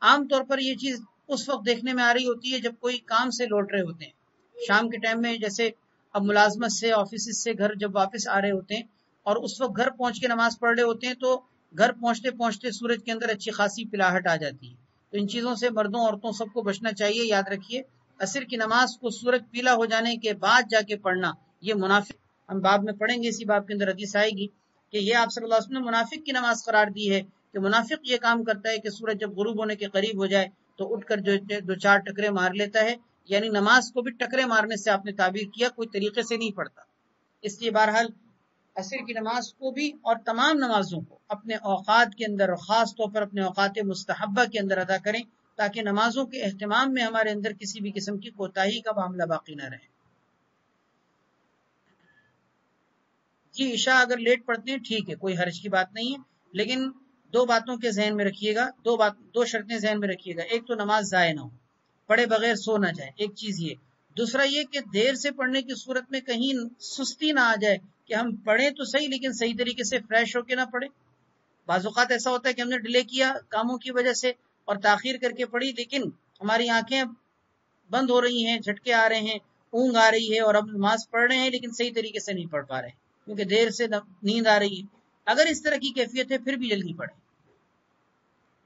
عام طور پر یہ چیز اس وقت دیکھنے میں آ رہی ہوتی ہے جب کوئی کام سے لوٹ رہے ہوتے ہیں، شام کے ٹائم میں، جیسے اب ملازمت سے آفیسز سے گھر جب واپس آ رہے ہوتے ہیں اور اس وقت گھر پہنچ کے نماز پڑھ رہے ہوتے ہیں تو گھر پہنچتے پہنچتے سورج کے اندر اچھی خاصی پلاہٹ آ جاتی ہے۔ تو ان چیزوں سے مردوں عورتوں سب کو بچنا چاہیے۔ یاد رکھیے عصر کی نماز کو سورج پیلا ہو جانے کے بعد جا کے پڑھنا یہ منافق، ہم باب میں پڑھیں گے، اسی باب کے اندر حدیث آئے گی کہ یہ آپ صلی اللہ علیہ وسلم نے منافق کی نماز قرار دی ہے، کہ منافق یہ کام کرتا ہے کہ سورج جب غروب ہونے کے قریب ہو جائے تو اٹھ کر جو دو چار ٹکرے مار لیتا ہے، یعنی نماز کو بھی ٹکرے مارنے سے آپ نے تعبیر کیا، کوئی طریقے سے نہیں پڑھتا۔ اس لیے بہرحال عصر کی نماز کو بھی اور تمام نمازوں کو اپنے اوقات کے اندر اور خاص طور پر اپنے اوقات مستحبہ کے اندر ادا کریں، تاکہ نمازوں کے اہتمام میں ہمارے اندر کسی بھی قسم کی کوتاہی کا معاملہ باقی نہ رہے۔ جی، عشاء اگر لیٹ پڑھتے ہیں ٹھیک ہے، کوئی حرج کی بات نہیں ہے، لیکن دو باتوں کے ذہن میں رکھیے گا، دو شرطیں ذہن میں رکھیے گا۔ ایک تو نماز ضائع نہ ہو، پڑھے بغیر سو نہ جائے، ایک چیز یہ۔ دوسرا یہ کہ دیر سے پڑھنے کی صورت میں کہیں سستی نہ آ جائے کہ ہم پڑھیں تو صحیح لیکن صحیح طریقے سے فریش ہو کے نہ پڑھیں۔ بعض اوقات ایسا ہوتا ہے کہ ہم نے ڈیلے کیا کاموں کی وجہ سے اور تاخیر کر کے پڑھی، لیکن ہماری آنکھیں بند ہو رہی ہیں، جھٹکے آ رہے ہیں، اونگ آ رہی ہے اور اب نماز پڑھ رہے ہیں لیکن صحیح طریقے سے نہیں پڑھ پا رہے کیونکہ دیر سے نیند آ رہی ہے۔ اگر اس طرح کی کیفیت ہے پھر بھی جلدی پڑھیں۔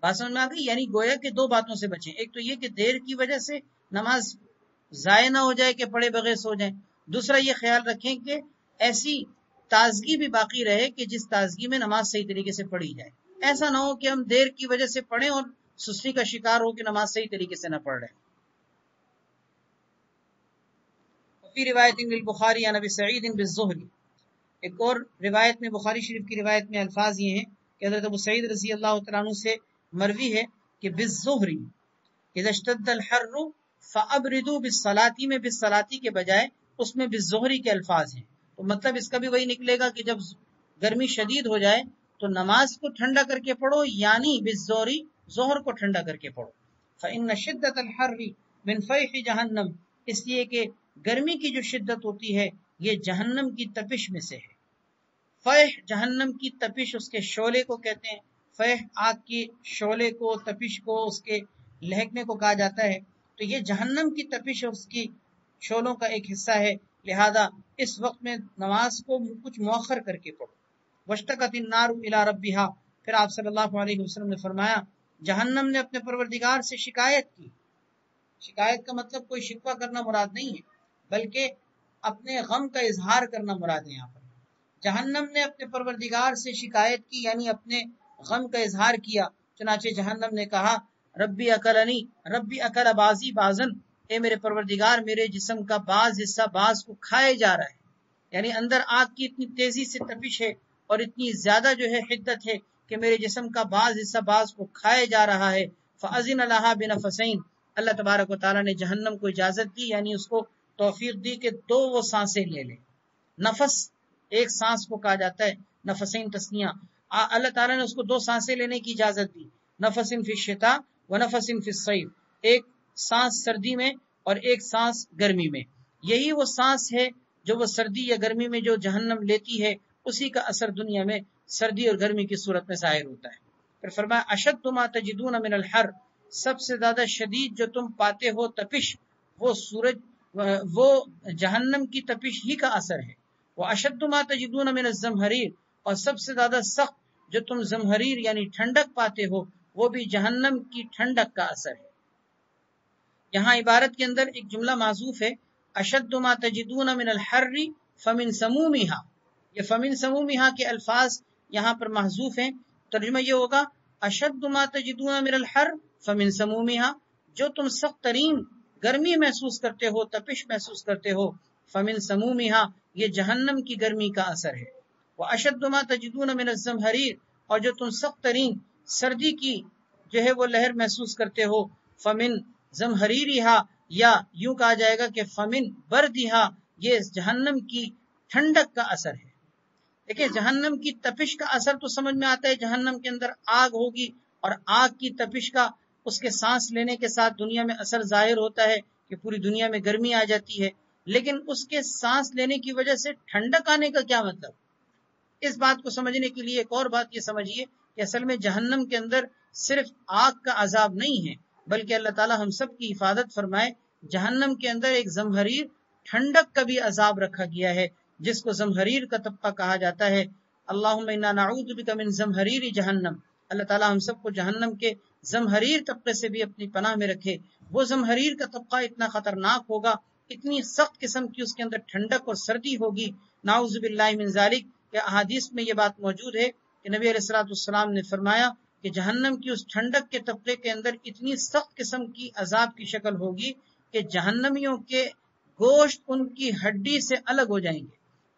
بات سمجھ میں آ گئی؟ یعنی گویا کہ دو باتوں سے بچیں، ایک تو یہ کہ دیر کی وجہ سے نماز ضائع نہ ہو جائے کہ پڑھے بغیر سو جائیں، دوسرا یہ خیال رکھیں کہ ایسی تازگی بھی باقی رہے کہ جس تازگی میں نماز صحیح طریقے سے پڑھی جائے۔ ایسا نہ ہو کہ ہم دیر کی وجہ سے پڑھیں اور سستی کا شکار ہو کہ نماز صحیح طریقے سے نہ پڑھ رہے۔ فی روایت للبخاری عن ابی سعید بالزہری، ایک اور روایت میں، بخاری شریف کی روایت میں الفاظ یہ ہیں کہ حضرت ابو سعید رضی اللہ تعالیٰ عنہ سے مروی ہے کہ بالزہری اذا اشتد الحر فابردوا بالصلاۃ میں بالصلاۃ کے بجائے اس میں بالزہری کے الفاظ ہیں، تو مطلب اس کا بھی وہی نکلے گا کہ جب گرمی شدید ہو جائے تو نماز کو ٹھنڈا کر کے پڑھو، یعنی بالزہری، ظہر کو ٹھنڈا کر کے پڑھو۔ فإن شدت الحر من فیح جہنم، اس لیے کہ گرمی کی جو شدت ہوتی ہے یہ جہنم کی تپش میں سے ہے۔ فیح جہنم کی تپش، اس کے شعلے کو کہتے ہیں، فیح آگ کی شعلے کو، تپش کو، اس کے لہکنے کو کہا جاتا ہے۔ تو یہ جہنم کی تپش اس کی شعلوں کا ایک حصہ ہے، لہذا اس وقت میں نماز کو کچھ مؤخر کر کے پڑھو۔ واشتقت النار الی ربھا، پھر آپ صلی اللہ علیہ وسلم نے فرمایا جہنم نے اپنے پروردگار سے شکایت کی۔ شکایت کا مطلب کوئی شکوہ کرنا مراد نہیں ہے، بلکہ اپنے غم کا اظہار کرنا مراد ہے۔ یہاں پر جہنم نے اپنے پروردگار سے شکایت کی، یعنی اپنے غم کا اظہار کیا۔ چنانچہ جہنم نے کہا ربی اکلنی، ربی اکل بازی بازن، اے میرے پروردگار میرے جسم کا بعض حصہ بعض کو کھائے جا رہا ہے، یعنی اندر آگ کی اتنی تیزی سے تپش ہے اور اتنی زیادہ جو ہے حدت ہے کہ میرے جسم کا بعض حصہ بعض کو کھائے جا رہا ہے۔ فأذن لها بنفسین، اللہ تبارک و تعالیٰ نے جہنم کو اجازت دی، یعنی اس کو توفیق دی کہ دو وہ سانسیں لے لے۔ نفس ایک سانس کو کہا جاتا ہے، نفسین تسنیہ، اللہ تعالیٰ نے اس کو دو سانسیں لینے کی اجازت دی، نفس فی الشتاء و نفس فی الصیف، ایک سانس سردی میں اور ایک سانس گرمی میں۔ یہی وہ سانس ہے جو وہ سردی یا گرمی میں جو جہنم لیتی ہے، اسی کا اثر دنیا میں سردی اور گرمی کی صورت میں ظاہر ہوتا ہے۔ پھر فرمایا اشد ما تجدون من الحر، سب سے زیادہ شدید جو تم پاتے ہو تپش، وہ جہنم کی تپش ہی کا اثر ہے۔ وہ اشد ما تجدون من الزمہریر، اور سب سے زیادہ سخت جو تم زمہریر یعنی ٹھنڈک پاتے ہو، وہ بھی جہنم کی ٹھنڈک کا اثر ہے۔ یہاں عبارت کے اندر ایک جملہ معذوف ہے، اشد ما تجدون من الحر فمن سمومها، یہ فمن سمومها کے الفاظ یہاں پر محذوف ہیں۔ ترجمہ یہ ہوگا اشد ما تجدون من الحر فمن سمومها، جو تم سخت ترین گرمی محسوس کرتے ہو، تپش محسوس کرتے ہو، فمن سمومها، یہ جہنم کی گرمی کا اثر ہے۔ واشد ما تجدون من الزمہریر، اور جو تم سخت ترین سردی کی جو ہے وہ لہر محسوس کرتے ہو، فمن زمہریرہا، یا یوں کہا جائے گا کہ فمن بردہا، یہ جہنم کی ٹھنڈک کا اثر ہے۔ دیکھیں جہنم کی تپش کا اثر تو سمجھ میں آتا ہے، جہنم کے اندر آگ ہوگی اور آگ کی تپش کا اس کے سانس لینے کے ساتھ دنیا میں اثر ظاہر ہوتا ہے کہ پوری دنیا میں گرمی آ جاتی ہے، لیکن اس کے سانس لینے کی وجہ سے ٹھنڈک آنے کا کیا مطلب؟ اس بات کو سمجھنے کے لیے ایک اور بات یہ سمجھیے کہ اصل میں جہنم کے اندر صرف آگ کا عذاب نہیں ہے، بلکہ اللہ تعالی ہم سب کی حفاظت فرمائے، جہنم کے اندر ایک زمہریر ٹھنڈک کا بھی عذاب رکھا گیا ہے، جس کو زمہریر کا طبقہ کہا جاتا ہے۔ اللہم انا نعوذ بک من زمہریر جہنم، اللہ تعالی ہم سب کو جہنم کے زمہریر طبقے سے بھی اپنی پناہ میں رکھے۔ وہ زمہریر کا طبقہ اتنا خطرناک ہوگا، اتنی سخت قسم کی اس کے اندر ٹھنڈک اور سردی ہوگی، نعوذ باللہ من ذالک، کہ احادیث میں یہ بات موجود ہے کہ نبی علیہ الصلوۃ والسلام نے فرمایا کہ جہنم کی اس ٹھنڈک کے طبقے کے اندر اتنی سخت قسم کی عذاب کی شکل ہوگی کہ جہنمیوں کے گوشت ان کی ہڈی سے الگ ہو جائیں گے،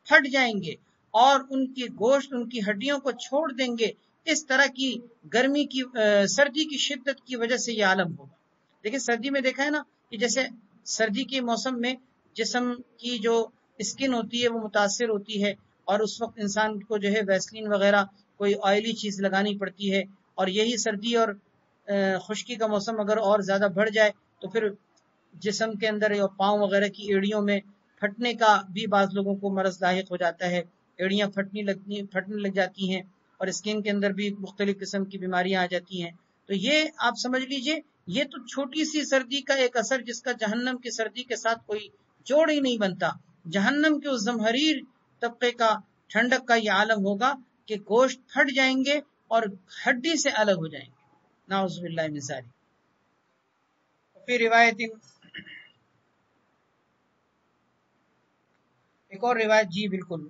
پھٹ جائیں گے، اور ان کی گوشت ان کی ہڈیوں کو چھوڑ دیں گے۔ اس طرح کی گرمی کی سردی کی شدت کی وجہ سے یہ عالم ہوگا۔ دیکھیں سردی میں دیکھا ہے نا کہ جیسے سردی کے موسم میں جسم کی جو اسکن ہوتی ہے وہ متاثر ہوتی ہے، اور اس وقت انسان کو جو ہے ویسلین وغیرہ کوئی آئلی چیز لگانی پڑتی ہے، اور یہی سردی اور خشکی کا موسم اگر اور زیادہ بڑھ جائے تو پھر جسم کے اندر یا پاؤں وغیرہ کی ایڑیوں میں پھٹنے کا بھی بعض لوگوں کو مرض لاحق ہو جاتا ہے، ایڑیاں پھٹنے لگ جاتی ہیں، اور اسکن کے اندر بھی مختلف قسم کی بیماریاں آ جاتی ہیں۔ تو یہ آپ سمجھ لیجئے یہ تو چھوٹی سی سردی کا ایک اثر جس کا جہنم کی سردی کے ساتھ کوئی جوڑ ہی نہیں بنتا۔ جہنم کے اس زمہریر طبقے کا ٹھنڈک کا یہ عالم ہوگا کہ گوشت پھٹ جائیں گے اور ہڈی سے الگ ہو جائیں گے، نعوذ باللہ من ذالک۔ پھر روایت ایک اور روایت، جی بالکل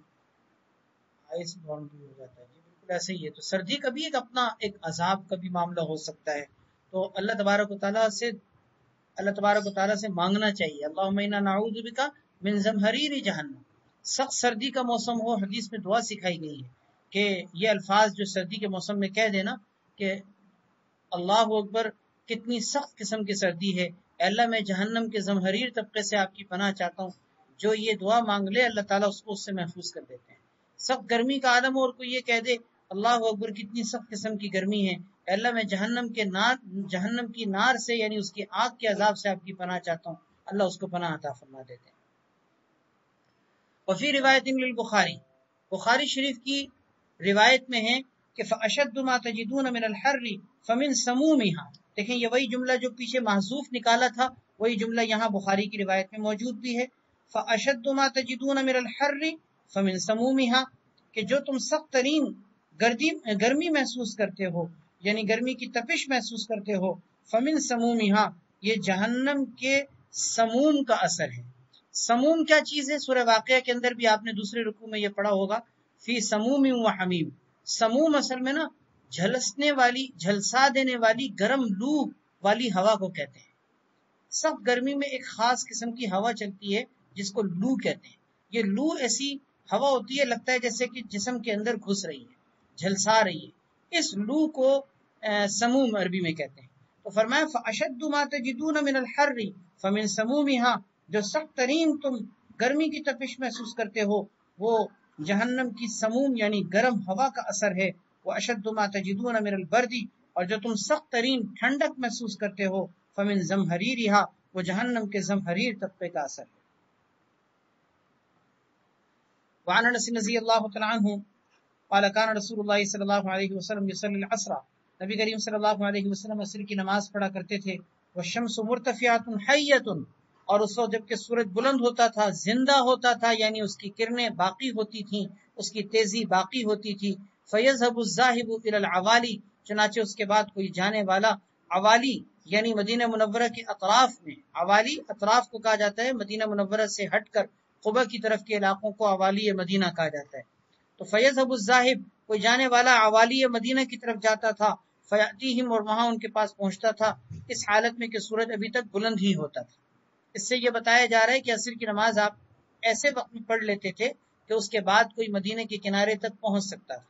آئس باؤنڈری ہو جاتا ہے، جی بالکل ایسے ہی ہے۔ تو سردی کا بھی ایک اپنا ایک عذاب کا بھی معاملہ ہو سکتا ہے، تو اللہ تبارک و تعالیٰ سے مانگنا چاہیے، اللہم انا نعوذ بک من زمہریر جہنم۔ سخت سردی کا موسم ہو، حدیث میں دعا سکھائی گئی ہے کہ یہ الفاظ جو سردی کے موسم میں کہہ دینا کہ اللہ اکبر کتنی سخت قسم کی سردی ہے، اے اللہ میں جہنم کے زمہریر طبقے سے آپ کی پناہ چاہتا ہوں۔ جو یہ دعا مانگ لے اللہ تعالیٰ اس کو اس سے محفوظ کر دیتے ہیں۔ سخت گرمی کا عالم اور کوئی یہ کہہ دے اللہ اکبر کتنی سخت قسم کی گرمی ہے، اے اللہ میں جہنم کی نار سے یعنی اس کی آگ کے عذاب سے آپ کی پناہ چاہتا ہوں، اللہ اس کو پناہ عطا فرما دیتے ہیں۔ وفی روایت للبخاری، بخاری شریف کی روایت میں ہے کہ فاشد ما تجدون من الحر فمن سمومها، دیکھیں یہ وہی جملہ جو پیچھے محذوف نکالا تھا وہی جملہ یہاں بخاری کی روایت میں موجود بھی ہے، فَأَشَدُّ مَا تَجِدُونَ مِنَ الْحَرِّ فَمِن سَمُومِهَا، کہ جو تم سخت ترین گرمی محسوس کرتے ہو، یعنی گرمی کی تپش محسوس کرتے ہو، فَمِن سَمُومِهَا، یہ جہنم کے سموم کا اثر ہے۔ سموم کیا چیز ہے؟ سورہ واقعہ کے اندر بھی آپ نے دوسرے رکوع میں یہ پڑھا ہوگا، فی سموم و حمیم۔ سموم اصل میں نا جھلسنے والی، جھلسا دینے والی گرم لو والی ہوا کو کہتے ہیں۔ سخت گرمی میں ایک خاص قسم کی ہوا چلتی ہے جس کو لو کہتے ہیں۔ یہ لو ایسی ہوا ہوتی ہے، لگتا ہے جیسے کہ جسم کے اندر گھس رہی ہے، جھلسا رہی ہے، اس لو کو سموم عربی میں کہتے ہیں۔ تو فرمایا فَأَشَدُّ مَا تَجِدُونَ مِنَ الْحَرِّ فَمِن سَمُومِهَا، جو سخت ترین تم گرمی کی تپش محسوس کرتے ہو وہ جہنم کی سموم یعنی گرم ہوا کا اثر ہے۔ وَأَشَدُّ مَا تَجِدُونَ مِنَ الْبَرْدِ، اور جو تم سخت ترین ٹھنڈک محسوس کرتے ہو، فَمِن زَمْهَرِيرِهَا، وہ جہنم کے زمہریر طبقے کا اثر ہے۔ وعن انس رضی اللہ تعالی عنہ قال كان رسول اللہ صلی اللہ علیہ وسلم يصلي العصر، نبی کریم صلی اللہ علیہ وسلم عصر کی نماز پڑھا کرتے تھے، والشمس مرتفعۃ حیۃ، اور اس وقت جب کہ سورج بلند ہوتا تھا، زندہ ہوتا تھا، یعنی اس کی کرنیں باقی ہوتی تھیں، اس کی تیزی باقی ہوتی تھی، فیذهب الذاهب الى العوالی، چنانچہ اس کے بعد کوئی جانے والا عوالی یعنی مدینہ منورہ کے اطراف میں، عوالی اطراف کو کہا جاتا ہے، مدینہ منورہ سے ہٹ کر قبا کی طرف کے علاقوں کو عوالی مدینہ کہا جاتا ہے۔ تو فیذهب الذاهب، کوئی جانے والا عوالی مدینہ کی طرف جاتا تھا، فیاتیہم، اور وہاں ان کے پاس پہنچتا تھا، اس حالت میں کہ سورج ابھی تک بلند ہی ہوتا تھا۔ اس سے یہ بتایا جا رہا ہے کہ عصر کی نماز آپ ایسے وقت میں پڑھ لیتے تھے کہ اس کے بعد کوئی مدینہ کے کنارے تک پہنچ سکتا تھا۔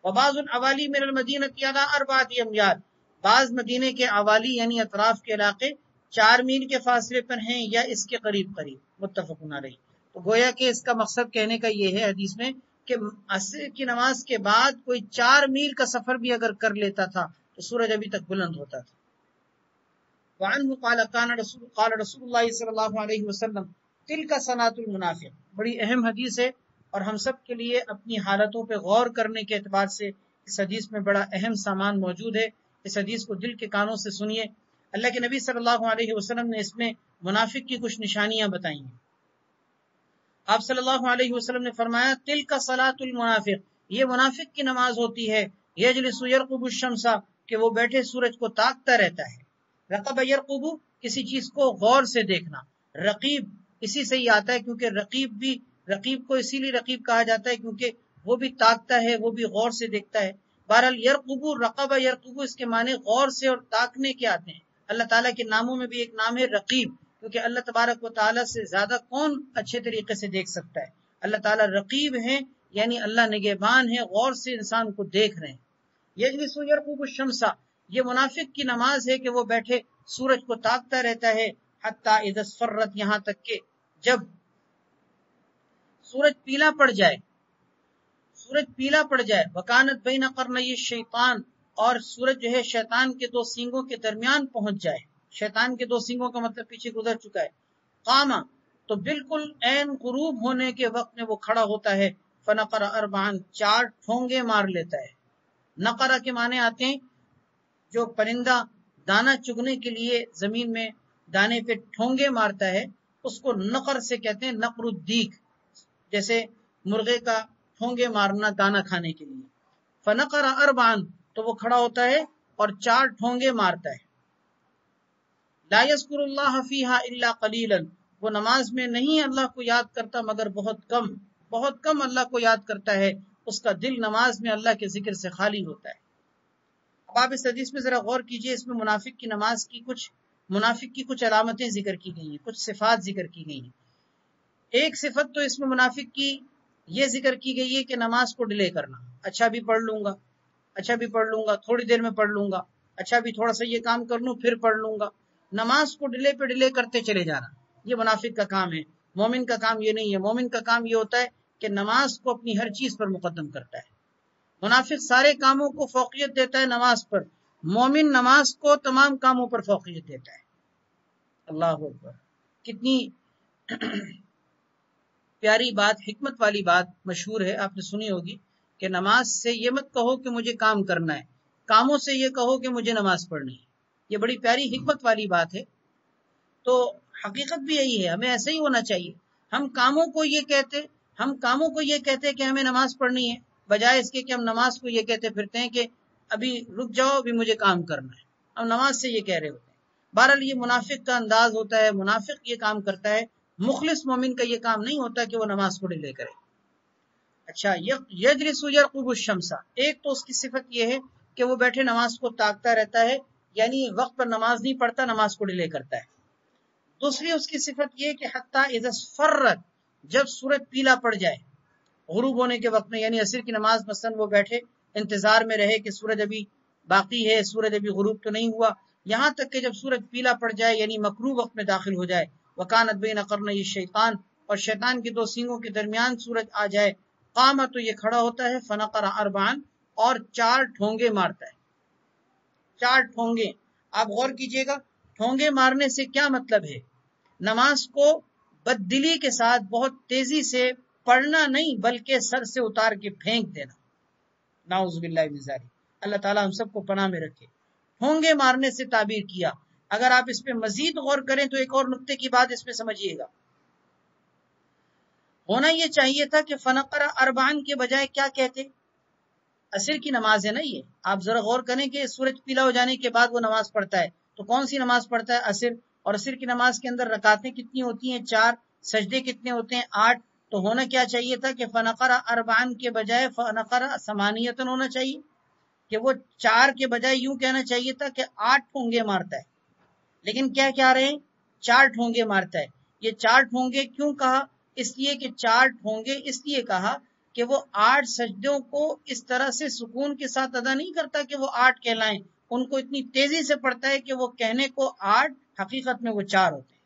وبعض العوالی من المدینہ علی 4 امیال، بعض مدینے کے عوالی یعنی اطراف کے علاقے 4 میل کے فاصلے پر ہیں یا اس کے قریب قریب، متفقون علیہ۔ تو گویا کہ اس کا مقصد کہنے کا یہ ہے حدیث میں کہ عصر کی نماز کے بعد کوئی 4 میل کا سفر بھی اگر کر لیتا تھا تو سورج ابھی تک بلند ہوتا تھا۔ وعنہ قال رسول اللہ صلی اللہ علیہ وسلم تلک صنعۃ المنافق، بڑی اہم حدیث ہے اور ہم سب کے لیے اپنی حالتوں پہ غور کرنے کے اعتبار سے اس حدیث میں بڑا اہم سامان موجود ہے۔ اس حدیث کو دل کے کانوں سے سنیے۔ اللہ کے نبی صلی اللہ علیہ وسلم نے اس میں منافق کی کچھ نشانیاں بتائی ہیں۔ آپ صلی اللہ علیہ وسلم نے فرمایا تلک صلاۃ المنافق، یہ منافق کی نماز ہوتی ہے، یجلس یرقب الشمس، کہ وہ بیٹھے سورج کو تاکتا رہتا ہے۔ رقب یرقب، کسی چیز کو غور سے دیکھنا، رقیب اسی سے ہی آتا ہے، کیونکہ رقیب کو اسی لیے رقیب کہا جاتا ہے کیونکہ وہ بھی تاکتا ہے، وہ بھی غور سے دیکھتا ہے۔ بہرحال یرقب، رقب یرقب، اس کے معنی غور سے اور تاکنے کے آتے ہیں۔ اللہ تعالیٰ کے ناموں میں بھی ایک نام ہے رقیب، کیونکہ اللہ تبارک و تعالیٰ سے زیادہ کون اچھے طریقے سے دیکھ سکتا ہے۔ اللہ تعالیٰ رقیب ہیں، یعنی اللہ نگہبان ہے، غور سے انسان کو دیکھ رہے ہیں۔ یجلس یرقب الشمس، یہ منافق کی نماز ہے کہ وہ بیٹھے سورج کو تاکتا رہتا ہے، حتی اذا اصفرت، یہاں تک کہ جب سورج پیلا پڑ جائے، وکانت بین قرنی الشیطان، اور سورج جو ہے شیطان کے 2 سینگوں کے درمیان پہنچ جائے۔ شیطان کے 2 سینگوں کا مطلب پیچھے گزر چکا ہے۔ قاما، تو بالکل عین غروب ہونے کے وقت میں وہ کھڑا ہوتا ہے، فنقر 4 4 ٹھونگے مار لیتا ہے۔ نقرہ کے معنی آتے ہیں جو پرندہ دانا چگنے کے لیے زمین میں دانے پہ ٹھونگے مارتا ہے، اس کو نقر سے کہتے ہیں، نقر الدیک، جیسے مرغے کا ٹھونگے مارنا دانا کھانے کے لیے۔ فنقر 4، تو وہ کھڑا ہوتا ہے اور 4 ٹھونگے مارتا ہے۔ لا یذکر اللہ فیہا الا قلیلا، وہ نماز میں نہیں اللہ کو یاد کرتا مگر بہت کم اللہ کو یاد کرتا ہے، اس کا دل نماز میں اللہ کے ذکر سے خالی ہوتا ہے۔ اب آپ اس حدیث میں ذرا غور کیجئے، اس میں منافق کی کچھ علامتیں ذکر کی گئی ہیں، کچھ صفات ذکر کی گئی ہیں۔ ایک صفت تو اس میں منافق کی یہ ذکر کی گئی ہے کہ نماز کو ڈیلے کرنا، اچھا بھی پڑھ لوں گا، تھوڑی دیر میں پڑھ لوں گا، اچھا بھی تھوڑا سا یہ کام کر لوں پھر پڑھ لوں گا، نماز کو ڈیلے پہ ڈیلے کرتے چلے جانا، یہ منافق کا کام ہے۔ مومن کا کام یہ نہیں ہے، مومن کا کام یہ ہوتا ہے کہ نماز کو اپنی ہر چیز پر مقدم کرتا ہے۔ منافق سارے کاموں کو فوقیت دیتا ہے نماز پر، مومن نماز کو تمام کاموں پر فوقیت دیتا ہے۔ اللہ اکبر، کتنی پیاری بات، حکمت والی بات مشہور ہے، آپ نے سنی ہوگی کہ نماز سے یہ مت کہو کہ مجھے کام کرنا ہے، کاموں سے یہ کہو کہ مجھے نماز پڑھنی ہے۔ یہ بڑی پیاری حکمت والی بات ہے۔ تو حقیقت بھی یہی ہے، ہمیں ایسے ہی ہونا چاہیے. ہم کاموں کو یہ کہتے کہ ہمیں نماز پڑھنی ہے، بجائے اس کے کہ ہم نماز کو یہ کہتے پھرتے ہیں کہ ابھی رک جاؤ، ابھی مجھے کام کرنا ہے. ہم نماز سے یہ کہہ رہے ہوتے ہیں. بہرحال یہ منافق کا انداز ہوتا ہے، منافق یہ کام کرتا ہے. مخلص مومن کا یہ کام نہیں ہوتا کہ وہ نماز کو ڈیلے کرے. اچھا، یجلس یرقب الشمس، ایک تو اس کی صفت یہ ہے کہ وہ بیٹھے نماز کو تاکتا رہتا ہے، یعنی وقت پر نماز نہیں پڑھتا، نماز کو ڈیلے کرتا ہے. دوسری اس کی صفت یہ کہ حتی اذا اصفرت، جب سورج پیلا پڑ جائے غروب ہونے کے وقت میں، یعنی عصر کی نماز مثلا وہ بیٹھے انتظار میں رہے کہ سورج ابھی باقی ہے، سورج ابھی غروب تو نہیں ہوا، یہاں تک کہ جب سورج پیلا پڑ جائے یعنی مکروہ وقت میں داخل ہو جائے. وکانت بین قرنی الشیطان، اور شیطان کے دو سینگوں کے درمیان سورج آ جائے. قامت، تو یہ کھڑا ہوتا ہے، فنقر اربعا، اور 4 ٹھونگے مارتا ہے. 4 ٹھونگے، آپ غور کیجئے گا، ٹھونگے مارنے سے کیا مطلب ہے؟ نماز کو بددلی کے ساتھ بہت تیزی سے پڑھنا نہیں، بلکہ سر سے اتار کے پھینک دینا. نعوذ باللہ من ذالک، اللہ تعالیٰ ہم سب کو پناہ میں رکھے. ٹھونگے مارنے سے تعبیر کیا. اگر آپ اس پہ مزید غور کریں تو ایک اور نقطے کی بات اس میں سمجھیے گا. ہونا یہ چاہیے تھا کہ فنقر اربعن کے بجائے کیا کہتے؟ عصر کی نماز ہے نا یہ، آپ ذرا غور کریں کہ سورج پیلا ہو جانے کے بعد وہ نماز پڑھتا ہے، تو کون سی نماز پڑھتا ہے؟ عصر. اور عصر کی نماز کے اندر رکعتیں کتنی ہوتی ہیں؟ 4. سجدے کتنے ہوتے ہیں؟ 8. تو ہونا کیا چاہیے تھا کہ فنقر اربعن کے بجائے فنقر ثمانیۃ ہونا چاہیے، کہ وہ 4 کے بجائے یوں کہنا چاہیے تھا کہ 8 ٹھونگے مارتا ہے. لیکن کیا رہے ہیں؟ 4 ٹھونگے مارتا ہے. یہ 4 ٹھونگے کیوں کہا؟ اس لیے کہ 4 ٹھونگے اس لیے کہا کہ وہ 8 سجدوں کو اس طرح سے سکون کے ساتھ ادا نہیں کرتا کہ وہ 8 کہلائیں، ان کو اتنی تیزی سے پڑھتا ہے کہ وہ کہنے کو 8، حقیقت میں وہ 4 ہوتے ہیں.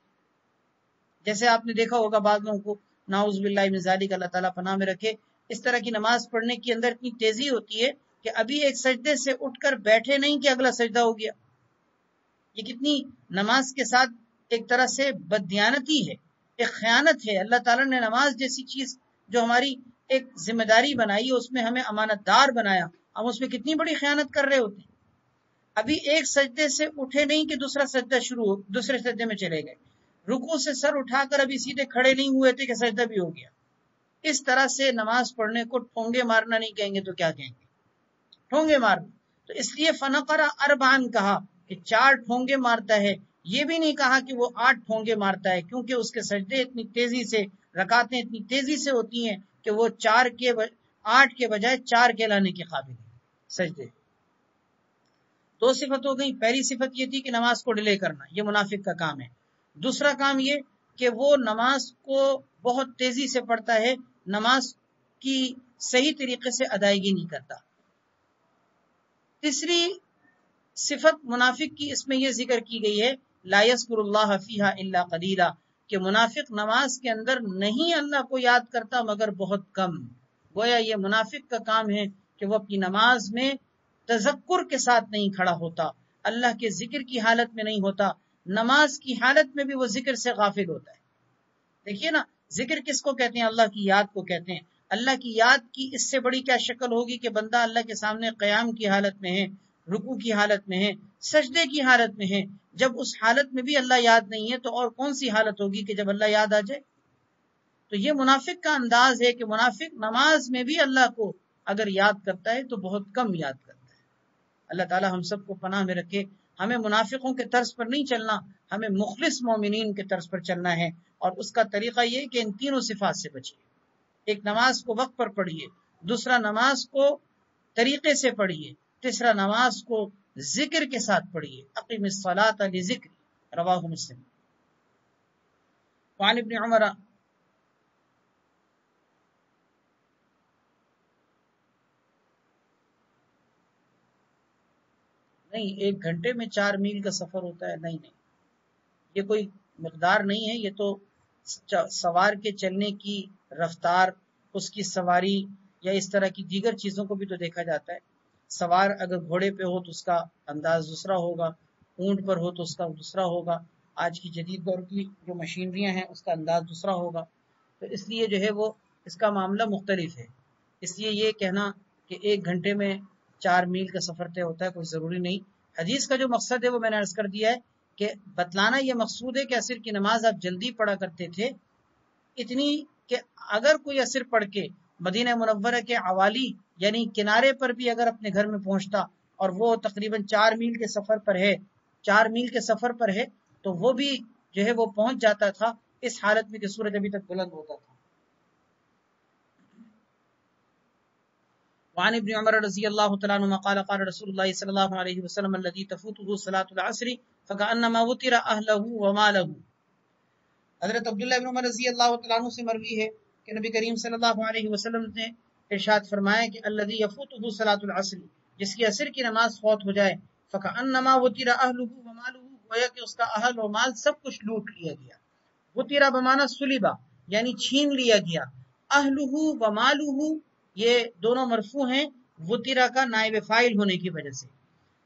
جیسے آپ نے دیکھا ہوگا بعض لوگوں کو، نعوذ باللہ من ذالک، اللہ تعالیٰ پناہ میں رکھے، اس طرح کی نماز پڑھنے کے اندر اتنی تیزی ہوتی ہے کہ ابھی ایک سجدے سے اٹھ کر بیٹھے نہیں کہ اگلا سجدہ ہو گیا. یہ کتنی نماز کے ساتھ ایک طرح سے بددیانتی ہے، ایک خیانت ہے. اللہ تعالیٰ نے نماز جیسی چیز جو ہماری ایک ذمہ داری بنائی ہے، اس میں ہمیں امانت دار بنایا، ہم اس میں کتنی بڑی خیانت کر رہے ہوتے ہیں. ابھی ایک سجدے سے اٹھے نہیں کہ دوسرا سجدہ شروع ہو، دوسرے سجدے میں چلے گئے. رکوع سے سر اٹھا کر ابھی سیدھے کھڑے نہیں ہوئے تھے کہ سجدہ بھی ہو گیا. اس طرح سے نماز پڑھنے کو ٹھونگے مارنا نہیں کہیں گے تو کیا کہیں گے؟ ٹھونگے مارنا. تو اس لیے فنقر اربعن کہا کہ 4 ٹھونگے مارتا ہے. یہ بھی نہیں کہا کہ وہ 8 ٹھونگے مارتا ہے، کیونکہ اس کے سجدے اتنی تیزی سے، رکعتیں اتنی تیزی سے ہوتی ہیں کہ وہ 8 کے بجائے 4 کہلانے کے قابل ہیں سجدے. 2 صفت ہو گئی. پہلی صفت یہ تھی کہ نماز کو ڈیلے کرنا، یہ منافق کا کام ہے. دوسرا کام یہ کہ وہ نماز کو بہت تیزی سے پڑھتا ہے، نماز کی صحیح طریقے سے ادائیگی نہیں کرتا. تیسری صفت منافق کی اس میں یہ ذکر کی گئی ہے، لا یذکر اللہ فیہا الا قلیلا، کہ منافق نماز کے اندر نہیں اللہ کو یاد کرتا مگر بہت کم. گویا یہ منافق کا کام ہے کہ وہ اپنی نماز میں تذکر کے ساتھ نہیں کھڑا ہوتا، اللہ کے ذکر کی حالت میں نہیں ہوتا، نماز کی حالت میں بھی وہ ذکر سے غافل ہوتا ہے. دیکھیے نا، ذکر کس کو کہتے ہیں؟ اللہ کی یاد کو کہتے ہیں. اللہ کی یاد کی اس سے بڑی کیا شکل ہوگی کہ بندہ اللہ کے سامنے قیام کی حالت میں ہے، رکوع کی حالت میں ہے، سجدے کی حالت میں ہے. جب اس حالت میں بھی اللہ یاد نہیں ہے تو اور کون سی حالت ہوگی کہ جب اللہ یاد آ جائے؟ تو یہ منافق کا انداز ہے کہ منافق نماز میں بھی اللہ کو اگر یاد کرتا ہے تو بہت کم یاد کرتا ہے. اللہ تعالی ہم سب کو پناہ میں رکھے. ہمیں منافقوں کے طرز پر نہیں چلنا، ہمیں مخلص مومنین کے طرز پر چلنا ہے. اور اس کا طریقہ یہ کہ ان تینوں صفات سے بچیے. ایک، نماز کو وقت پر پڑھیے. دوسرا، نماز کو طریقے سے پڑھیے. تیسرا، نماز کو ذکر کے ساتھ پڑھیے. اقیم الصلاۃ لذکری، رواہ مسلم. وعن ابن عمر نہیں، 1 گھنٹے میں 4 میل کا سفر ہوتا ہے؟ نہیں، یہ کوئی مقدار نہیں ہے. یہ تو سوار کے چلنے کی رفتار، اس کی سواری یا اس طرح کی دیگر چیزوں کو بھی تو دیکھا جاتا ہے. سوار اگر گھوڑے پہ ہو تو اس کا انداز دوسرا ہوگا، اونٹ پر ہو تو اس کا دوسرا ہوگا، آج کی جدید دور کی جو مشینریاں ہیں اس کا انداز دوسرا ہوگا. تو اس لیے جو ہے وہ اس کا معاملہ مختلف ہے. اس لیے یہ کہنا کہ 1 گھنٹے میں 4 میل کا سفر طے ہوتا ہے کوئی ضروری نہیں. حدیث کا جو مقصد ہے وہ میں نے عرض کر دیا ہے کہ بتلانا یہ مقصود ہے کہ عصر کی نماز آپ جلدی پڑھا کرتے تھے، اتنی کہ اگر کوئی عصر پڑھ کے مدینہ منورہ کے عوالی یعنی کنارے پر بھی اگر اپنے گھر میں پہنچتا اور وہ تقریباً 4 میل کے سفر پر ہے، 4 میل کے سفر پر ہے، تو وہ بھی جو ہے وہ پہنچ جاتا تھا اس حالت میں کہ سورج ابھی تک بلند ہوتا تھا۔ وعن ابن عمر رضی اللہ تعالیٰ عنہ قال قال رسول اللہ صلی اللہ علیہ وسلم الذي تفوته صلاة العصر فكأنما وتر اهله وماله۔ حضرت عبداللہ ابن عمر رضی اللہ تعالیٰ عنہ سے مروی ہے کہ نبی کریم صلی اللہ علیہ وسلم نے ارشاد فرمایا کہ الذي يفوته صلاة العصر، جس کی عصر کی نماز فوت ہو جائے، فكأنما وتر اهله وماله، گویا کہ اس کا اہل و مال سب کچھ لوٹ لیا گیا۔ وتر بمعنی سلبا یعنی چھین لیا گیا، اہلہ ومالہ یہ دونوں مرفوع ہیں وطیرہ کا نائب فاعل ہونے کی وجہ سے،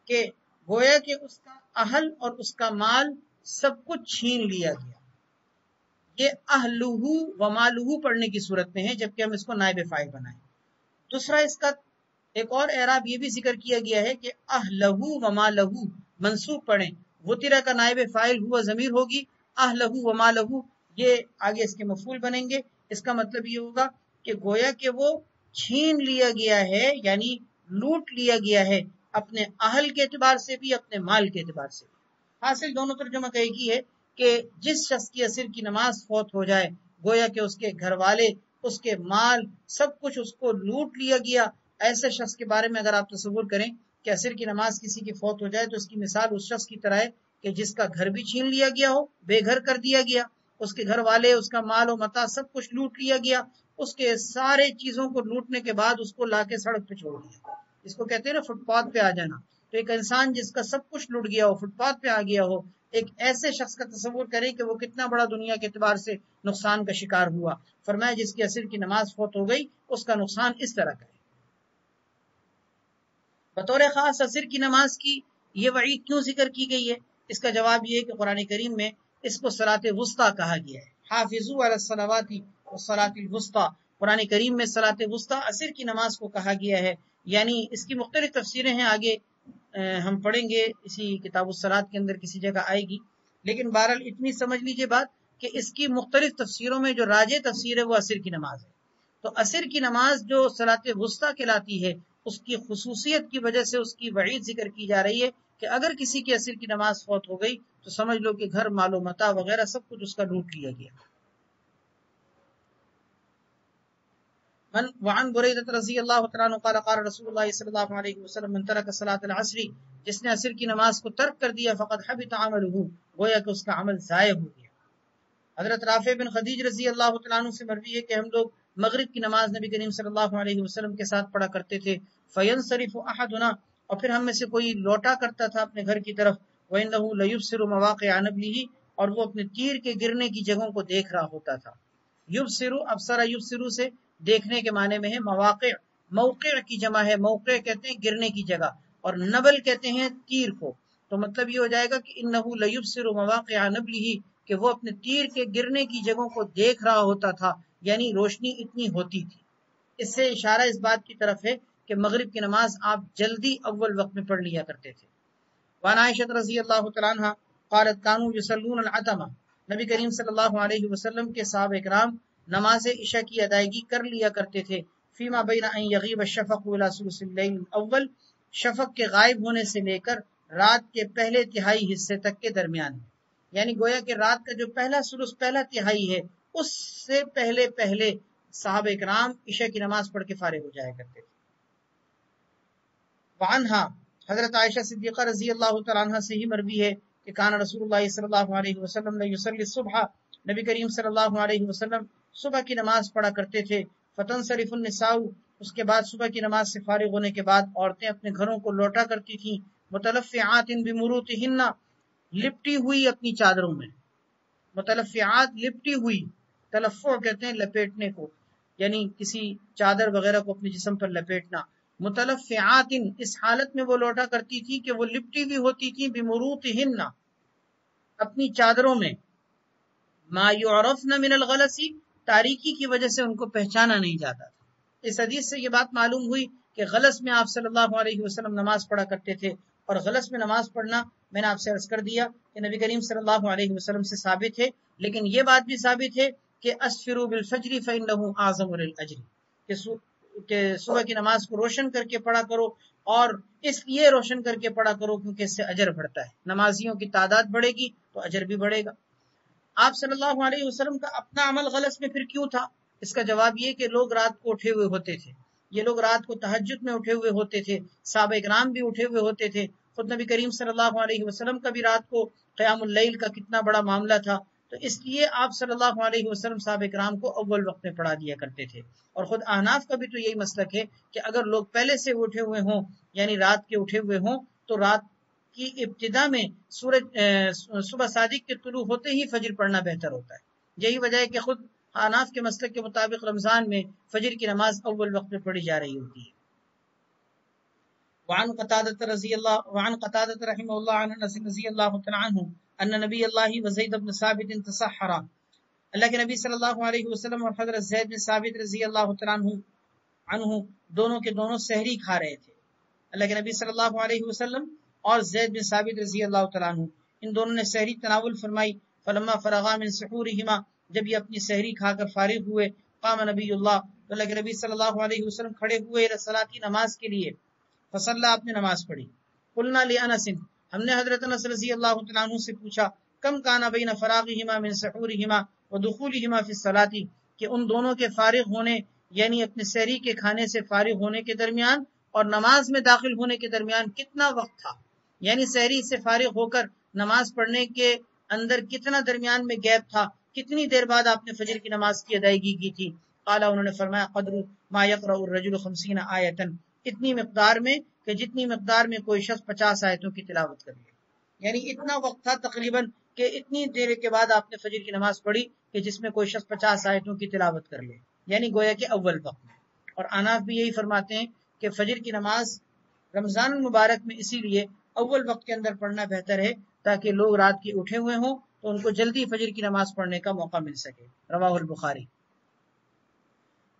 کہ گویا کہ اس کا اہل اور اس کا مال سب کچھ چھین لیا گیا۔ یہ اہلہ ومالہ پڑھنے کی صورت میں ہے جبکہ ہم اس کو نائب فاعل بنائیں۔ دوسرا اس کا ایک اور اعراب یہ بھی ذکر کیا گیا ہے کہ اہلہ ومالہ منصوب پڑھیں، وطیرہ کا نائب فاعل ہوا ضمیر ہوگی، اہلہ ومالہ یہ آگے اس کے مفعول بنیں گے۔ اس کا مطلب یہ ہوگا کہ گویا کہ وہ چھین لیا گیا ہے یعنی لوٹ لیا گیا ہے، اپنے اہل کے اعتبار سے بھی اپنے مال کے اعتبار سے بھی۔ حاصل دونوں ترجمہ کا ایک ہی ہے کہ جس شخص کی عصر کی نماز فوت ہو جائے گویا کہ اس کے گھر والے، اس کے مال سب کچھ اس کو لوٹ لیا گیا۔ ایسے شخص کے بارے میں اگر آپ تصور کریں کہ عصر کی نماز کسی کی فوت ہو جائے تو اس کی مثال اس شخص کی طرح ہے کہ جس کا گھر بھی چھین لیا گیا ہو، بے گھر کر دیا گیا، اس کے گھر والے، اس کا مال و متاع سب کچھ لوٹ لیا گیا، اس کے سارے چیزوں کو لوٹنے کے بعد اس کو لا کے سڑک پہ چھوڑ دیا۔ اس کو کہتے ہیں نا فٹ پاتھ پہ آ جانا۔ تو ایک انسان جس کا سب کچھ لٹ گیا ہو، فٹ پاتھ پہ آ گیا ہو، ایک ایسے شخص کا تصور کریں کہ وہ کتنا بڑا دنیا کے اعتبار سے نقصان کا شکار ہوا۔ فرمایا جس کی عصر کی نماز فوت ہو گئی اس کا نقصان اس طرح کا ہے۔ بطور خاص عصر کی نماز کی یہ وعید کیوں ذکر کی گئی ہے؟ اس کا جواب یہ ہے کہ قرآن کریم میں اس کو صلاۃ وسطیٰ کہا گیا ہے۔ حافظوا علی الصلوات والصلاۃ الوسطیٰ، قرآن کریم میں صلاۃ وسطیٰ عصر کی نماز کو کہا گیا ہے، یعنی اس کی مختلف تفسیریں ہیں، آگے ہم پڑھیں گے اسی کتاب الصلاۃ کے اندر کسی جگہ آئے گی، لیکن بہرحال اتنی سمجھ لیجئے بات کہ اس کی مختلف تفسیروں میں جو راجح تفسیر ہے وہ عصر کی نماز ہے۔ تو عصر کی نماز جو صلاۃ وسطیٰ کہلاتی ہے اس کی خصوصیت کی وجہ سے اس کی وعید ذکر کی جا رہی ہے کہ اگر کسی کی عصر کی نماز فوت ہو گئی تو سمجھ لو کہ گھر، مال و متاع وغیرہ سب کچھ اس کا لوٹ لیا گیا۔ وعن بریدہ رضی اللہ تعالیٰ عنہ قال قال رسول اللہ صلی اللہ علیہ وسلم من ترک صلاۃ العصر، جس نے عصر کی نماز کو ترک کر دیا فقد حبط عملہ، گویا کہ اس کا عمل ضائع ہو گیا۔ حضرت رافع بن خدیج رضی اللہ تعالیٰ عنہ سے مروی ہے کہ ہم لوگ مغرب کی نماز نبی کریم صلی اللہ علیہ وسلم کے ساتھ پڑھا کرتے تھے، فینصرف احدنا، اور پھر ہم میں سے کوئی لوٹا کرتا تھا اپنے گھر کی طرف، وانه لیبصر مواقع نبلہ، اور وہ اپنے تیر کے گرنے کی جگہوں کو دیکھ رہا ہوتا تھا۔ یبصر، ابصر یبصر سے دیکھنے کے معنی میں ہے، مواقع موقع کی جمع ہے، موقع کہتے ہیں گرنے کی جگہ، اور نبل کہتے ہیں تیر کو، تو مطلب یہ ہو جائے گا کہ انه لیبصر مواقع نبلہ، کہ وہ اپنے تیر کے گرنے کی جگہوں کو دیکھ رہا ہوتا تھا، یعنی روشنی اتنی ہوتی تھی۔ اس سے اشارہ اس بات کی طرف ہے کہ مغرب کی نماز آپ جلدی اول وقت میں پڑھ لیا کرتے تھے۔ وعن عائشہ رضی اللہ تعالیٰ عنہ قالت كانوا يصلون العتمہ، نبی کریم صلی اللہ علیہ وسلم کے صحابہ کرام نماز عشاء کی ادائیگی کر لیا کرتے تھے، فیما بین ان یغیب الشفق الى ثلث اللیل الاول، شفق کے غائب ہونے سے لے کر رات کے پہلے تہائی حصے تک کے درمیان میں، یعنی گویا کہ رات کا جو پہلا ثلث، پہلا تہائی ہے، اس سے پہلے صحابہ کرام عشاء کی نماز پڑھ کے فارغ ہو جایا کرتے تھے۔ وعنہا، حضرت عائشہ صدیقہ رضی اللہ تعالیٰ عنہ سے ہی مروی ہے کہ کان رسول اللہ صلی اللہ علیہ وسلم یصلی الصبح، نبی کریم صلی اللہ علیہ وسلم صبح کی نماز پڑھا کرتے تھے، فتنصرف النساء، اس کے بعد صبح کی نماز سے فارغ ہونے کے بعد عورتیں اپنے گھروں کو لوٹا کرتی تھیں، متلفعات بمروطہن، لپٹی ہوئی اپنی چادروں میں، متلفعات لپٹی ہوئی، تلفع کہتے ہیں لپیٹنے کو، یعنی کسی چادر وغیرہ کو اپنے جسم پر لپیٹنا۔ متلفعات، اس حالت میں وہ لوٹا کرتی تھی کہ وہ لپٹی ہوئی ہوتی تھی، بمروطہن، اپنی چادروں میں، ما یعرفن من الغلس، تاریکی کی وجہ سے ان کو پہچانا نہیں جاتا تھا۔ اس حدیث سے یہ بات معلوم ہوئی کہ غلس میں آپ صلی اللہ علیہ وسلم نماز پڑھا کرتے تھے، اور غلط میں نماز پڑھنا میں نے آپ سے عرض کر دیا کہ نبی کریم صلی اللہ علیہ وسلم سے ثابت ہے، لیکن یہ بات بھی ثابت ہے کہ اسفروا بالفجر فإنه اعظم للأجر، کہ صبح کی نماز کو روشن کر کے پڑھا کرو، اور اس لیے روشن کر کے پڑھا کرو کیونکہ اس سے اجر بڑھتا ہے، نمازیوں کی تعداد بڑھے گی تو اجر بھی بڑھے گا۔ آپ صلی اللہ علیہ وسلم کا اپنا عمل غلط میں پھر کیوں تھا؟ اس کا جواب یہ کہ لوگ رات کو اٹھے ہوئے ہوتے تھے، یہ لوگ رات کو تہجد میں اٹھے ہوئے ہوتے تھے، صحابہ اکرام بھی اٹھے ہوئے ہوتے تھے، خود نبی کریم صلی اللہ علیہ وسلم کا بھی رات کو قیام اللیل کا کتنا بڑا معاملہ تھا، تو اس لیے آپ صلی اللہ علیہ وسلم صحابہ اکرام کو اول وقت میں پڑھا دیا کرتے تھے۔ اور خود احناف کا بھی تو یہی مسلک ہے کہ اگر لوگ پہلے سے اٹھے ہوئے ہوں، یعنی رات کے اٹھے ہوئے ہوں، تو رات کی ابتدا میں صبح صادق کے طلوع ہوتے ہی فجر پڑھنا بہتر ہوتا ہے۔ یہی وجہ ہے کہ خود احناف کے مسلک کے مطابق رمضان میں فجر کی نماز اول وقت میں پڑھی جا رہی ہوتی ہے۔ وعن قتادة رحمه الله عن انس رضی اللہ تعالی عنہ ان نبی اللہ وزید بن ثابت تسحرا، اللہ کے نبی صلی اللہ علیہ وسلم اور حضرت زید بن ثابت رضی اللہ تعالی عنہ دونوں کے دونوں سحری کھا رہے تھے۔ اللہ کے نبی صلی اللہ علیہ وسلم اور زید بن ثابت رضی اللہ تعالی عنہ ان دونوں نے سحری تناول فرمائی۔ فلما فرغا من سحورہما، جب یہ اپنی سحری کھا کر فارغ ہوئے، قام نبی اللہ کے نبی صلی اللہ علیہ وسلم کھڑے ہوئے رسلاتی نماز کے لیے، فصلی آپ نے نماز پڑھی۔ قلنا لانس، ہم نے حضرت انس رضی اللہ تعالی عنہ سے پوچھا، کم کان بین فراغہما من سحورہما ودخولہما فی الصلاۃ، کہ ان دونوں کے فارغ ہونے یعنی اپنے سحری کے کھانے سے فارغ ہونے کے درمیان اور نماز میں داخل ہونے کے درمیان کتنا وقت تھا، یعنی سحری سے فارغ ہو کر نماز پڑھنے کے اندر کتنا درمیان میں گیپ تھا، کتنی دیر بعد آپ نے فجر کی نماز کی ادائیگی کی تھی۔ قال، انہوں نے فرمایا، قدر ما یقرأ الرجل 50 آیۃ، اتنی مقدار میں کہ جتنی مقدار میں کوئی شخص 50 آیتوں کی تلاوت کر لے، یعنی اتنا وقت تھا تقریباً کہ اتنی دیر کے بعد آپ نے فجر کی نماز پڑھی کہ جس میں کوئی شخص 50 آیتوں کی تلاوت کر لے، یعنی گویا کہ اول وقت میں۔ اور اناف بھی یہی فرماتے ہیں کہ فجر کی نماز رمضان المبارک میں اسی لیے اول وقت کے اندر پڑھنا بہتر ہے تاکہ لوگ رات کے اٹھے ہوئے ہوں تو ان کو جلدی فجر کی نماز پڑھنے کا موقع مل سکے۔ رواہ البخاری۔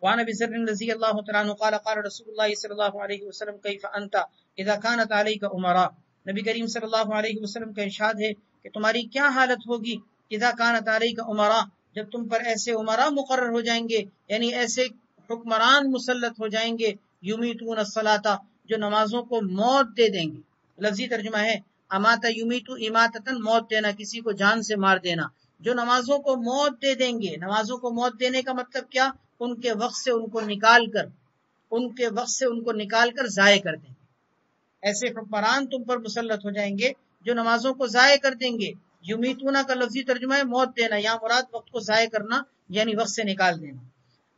وعن ابي ذر رضي الله تعالى عنه قال قال رسول الله صلى الله عليه وسلم كيف انت اذا كانت عليك امراء، نبی کریم صلی اللہ علیہ وسلم کا ارشاد ہے کہ تمہاری کیا حالت ہوگی، اذا كانت عليك امراء، جب تم پر ایسے امراء مقرر ہو جائیں گے، یعنی ایسے حکمران مسلط ہو جائیں گے، یمیتون الصلاۃ، جو نمازوں کو موت دے دیں گے۔ لفظی ترجمہ ہے اماتا یمیتو اماتتن، موت دینا، کسی کو جان سے مار دینا، جو نمازوں کو موت دے دیں گے۔ نمازوں کو موت دینے کا مطلب کیا؟ ان کے وقت سے ان کو نکال کر ضائع کر دیں گے۔ ایسے حکمران تم پر مسلط ہو جائیں گے جو نمازوں کو ضائع کر دیں گے۔ یمیتونا کا لفظی ترجمہ ہے موت دینا، یہاں مراد وقت کو ضائع کرنا یعنی وقت سے نکال دینا۔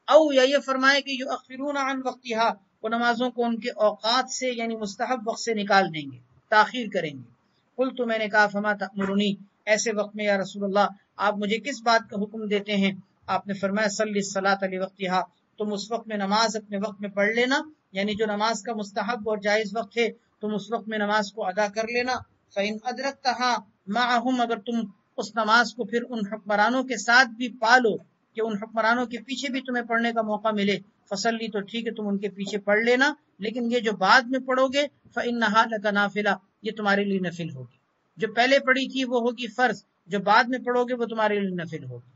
او یا یہ فرمائے کہ یؤخرون عن وقتها، وہ نمازوں کو ان کے اوقات سے یعنی مستحب وقت سے نکال دیں گے، تاخیر کریں گے۔ قلت، میں نے کہا، فما تأمرنی، ایسے وقت میں یا رسول اللہ آپ مجھے کس بات کا حکم دیتے ہیں؟ آپ نے فرمایا، صلی الصلاۃ لوقتها، تم اس وقت میں نماز اپنے وقت میں پڑھ لینا، یعنی جو نماز کا مستحب اور جائز وقت ہے تم اس وقت میں نماز کو ادا کر لینا۔ فإن ادرکتها معهم، اگر تم اس نماز کو پھر ان حکمرانوں کے ساتھ بھی پالو کہ ان حکمرانوں کے پیچھے بھی تمہیں پڑھنے کا موقع ملے، فصلی، تو ٹھیک ہے تم ان کے پیچھے پڑھ لینا، لیکن یہ جو بعد میں پڑھو گے فإنها لک نافلہ، یہ تمہارے لیے نفل ہوگی۔ جو پہلے پڑھی تھی وہ ہوگی فرض، جو بعد میں پڑھو گے وہ تمہارے لیے نفل ہوگی۔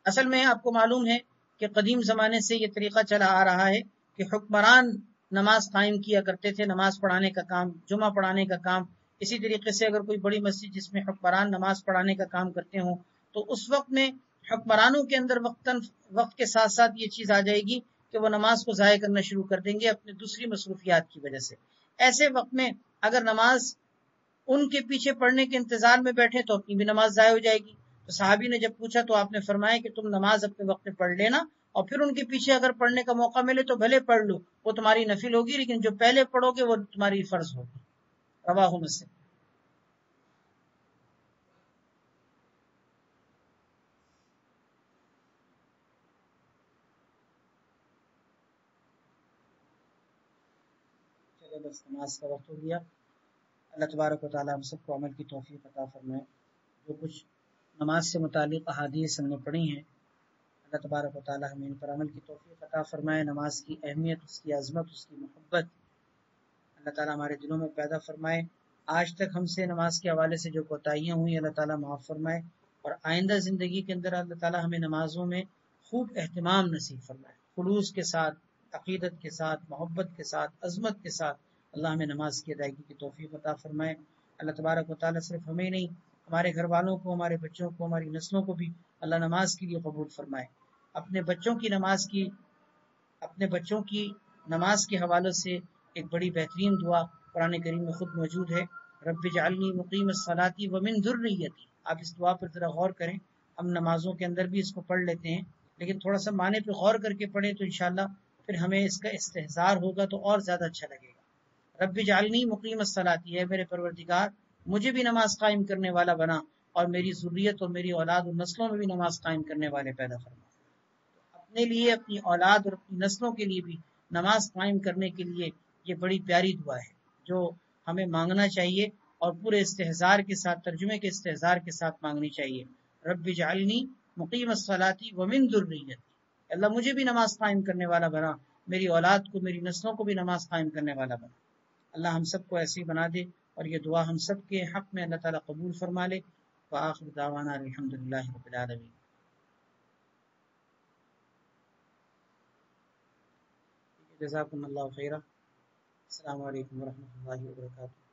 اصل میں آپ کو معلوم ہے کہ قدیم زمانے سے یہ طریقہ چلا آ رہا ہے کہ حکمران نماز قائم کیا کرتے تھے، نماز پڑھانے کا کام، جمعہ پڑھانے کا کام۔ اسی طریقے سے اگر کوئی بڑی مسجد جس میں حکمران نماز پڑھانے کا کام کرتے ہوں تو اس وقت میں حکمرانوں کے اندر وقت کے ساتھ ساتھ یہ چیز آ جائے گی کہ وہ نماز کو ضائع کرنا شروع کر دیں گے اپنی دوسری مصروفیات کی وجہ سے۔ ایسے وقت میں اگر نماز ان کے پیچھے پڑھنے کے انتظار میں بیٹھے تو اپنی بھی نماز ضائع ہو جائے گی۔ تو صحابی نے جب پوچھا تو آپ نے فرمایا کہ تم نماز اپنے وقت میں پڑھ لینا، اور پھر ان کے پیچھے اگر پڑھنے کا موقع ملے تو بھلے پڑھ لو، وہ تمہاری نفل ہوگی، لیکن جو پہلے پڑھو گے وہ تمہاری فرض ہوگی۔ رواہ مسلم۔ چلے بس نماز کا وقت ہو گیا۔ اللہ تبارک و تعالی ہم سب کو عمل کی توفیق عطا فرمائے۔ جو کچھ نماز سے متعلق احادیث ہم نے پڑھی ہیں، اللہ تبارک و تعالی ہمیں ان پر عمل کی توفیق عطا فرمائے۔ نماز کی اہمیت، اس کی عظمت، اس کی محبت اللہ تعالیٰ ہمارے دلوں میں پیدا فرمائے. آج تک ہم سے نماز کے حوالے سے جو کوتاہیاں ہوئی اللہ تعالیٰ معاف فرمائے، اور آئندہ زندگی کے اندر اللہ تعالیٰ ہمیں نمازوں میں خوب اہتمام نصیب فرمائے، خلوص کے ساتھ، عقیدت کے ساتھ، محبت کے ساتھ، عظمت کے ساتھ اللہ ہمیں نماز کی ادائیگی کی توفیق عطا فرمائے. اللہ تبارک و تعالیٰ صرف ہمیں نہیں، ہمارے گھر والوں کو، ہمارے بچوں کو، ہماری نسلوں کو بھی اللہ نماز کے لیے قبول فرمائے. اپنے بچوں کی نماز کے حوالے سے ایک بڑی بہترین دعا قرآن کریم میں خود موجود ہے، رب اجعلنی مقیم الصلاۃ ومن ذریتی. آپ اس دعا پر ذرا غور کریں. ہم نمازوں کے اندر بھی اس کو پڑھ لیتے ہیں، لیکن تھوڑا سا معنی پہ غور کر کے پڑھیں تو انشاءاللہ پھر ہمیں اس کا استحضار ہوگا تو اور زیادہ اچھا لگے گا. رب اجعلنی مقیم الصلاۃ، ہے میرے پروردگار مجھے بھی نماز قائم کرنے والا بنا، اور میری ذریت اور میری اولاد اور نسلوں میں بھی نماز قائم کرنے والے پیدا فرما. اپنے لیے، اپنی اولاد اور اپنی نسلوں کے لیے بھی نماز قائم کرنے کے لیے یہ بڑی پیاری دعا ہے جو ہمیں مانگنا چاہیے، اور پورے استحضار کے ساتھ، ترجمے کے استحضار کے ساتھ مانگنی چاہیے. رب اجعلنی مقیم الصلاۃ ومن ذریتی، اللہ مجھے بھی نماز قائم کرنے والا بنا، میری اولاد کو، میری نسلوں کو بھی نماز قائم کرنے والا بنا. اللہ ہم سب کو ایسے ہی بنا دے، اور یہ دعا ہم سب کے حق میں اللہ تعالیٰ قبول فرما لے. وآخر دعوانا الحمدللہ رب العالمین. جزاکم اللہ خیرہ. السلام علیکم ورحمۃ اللہ وبرکاتہ.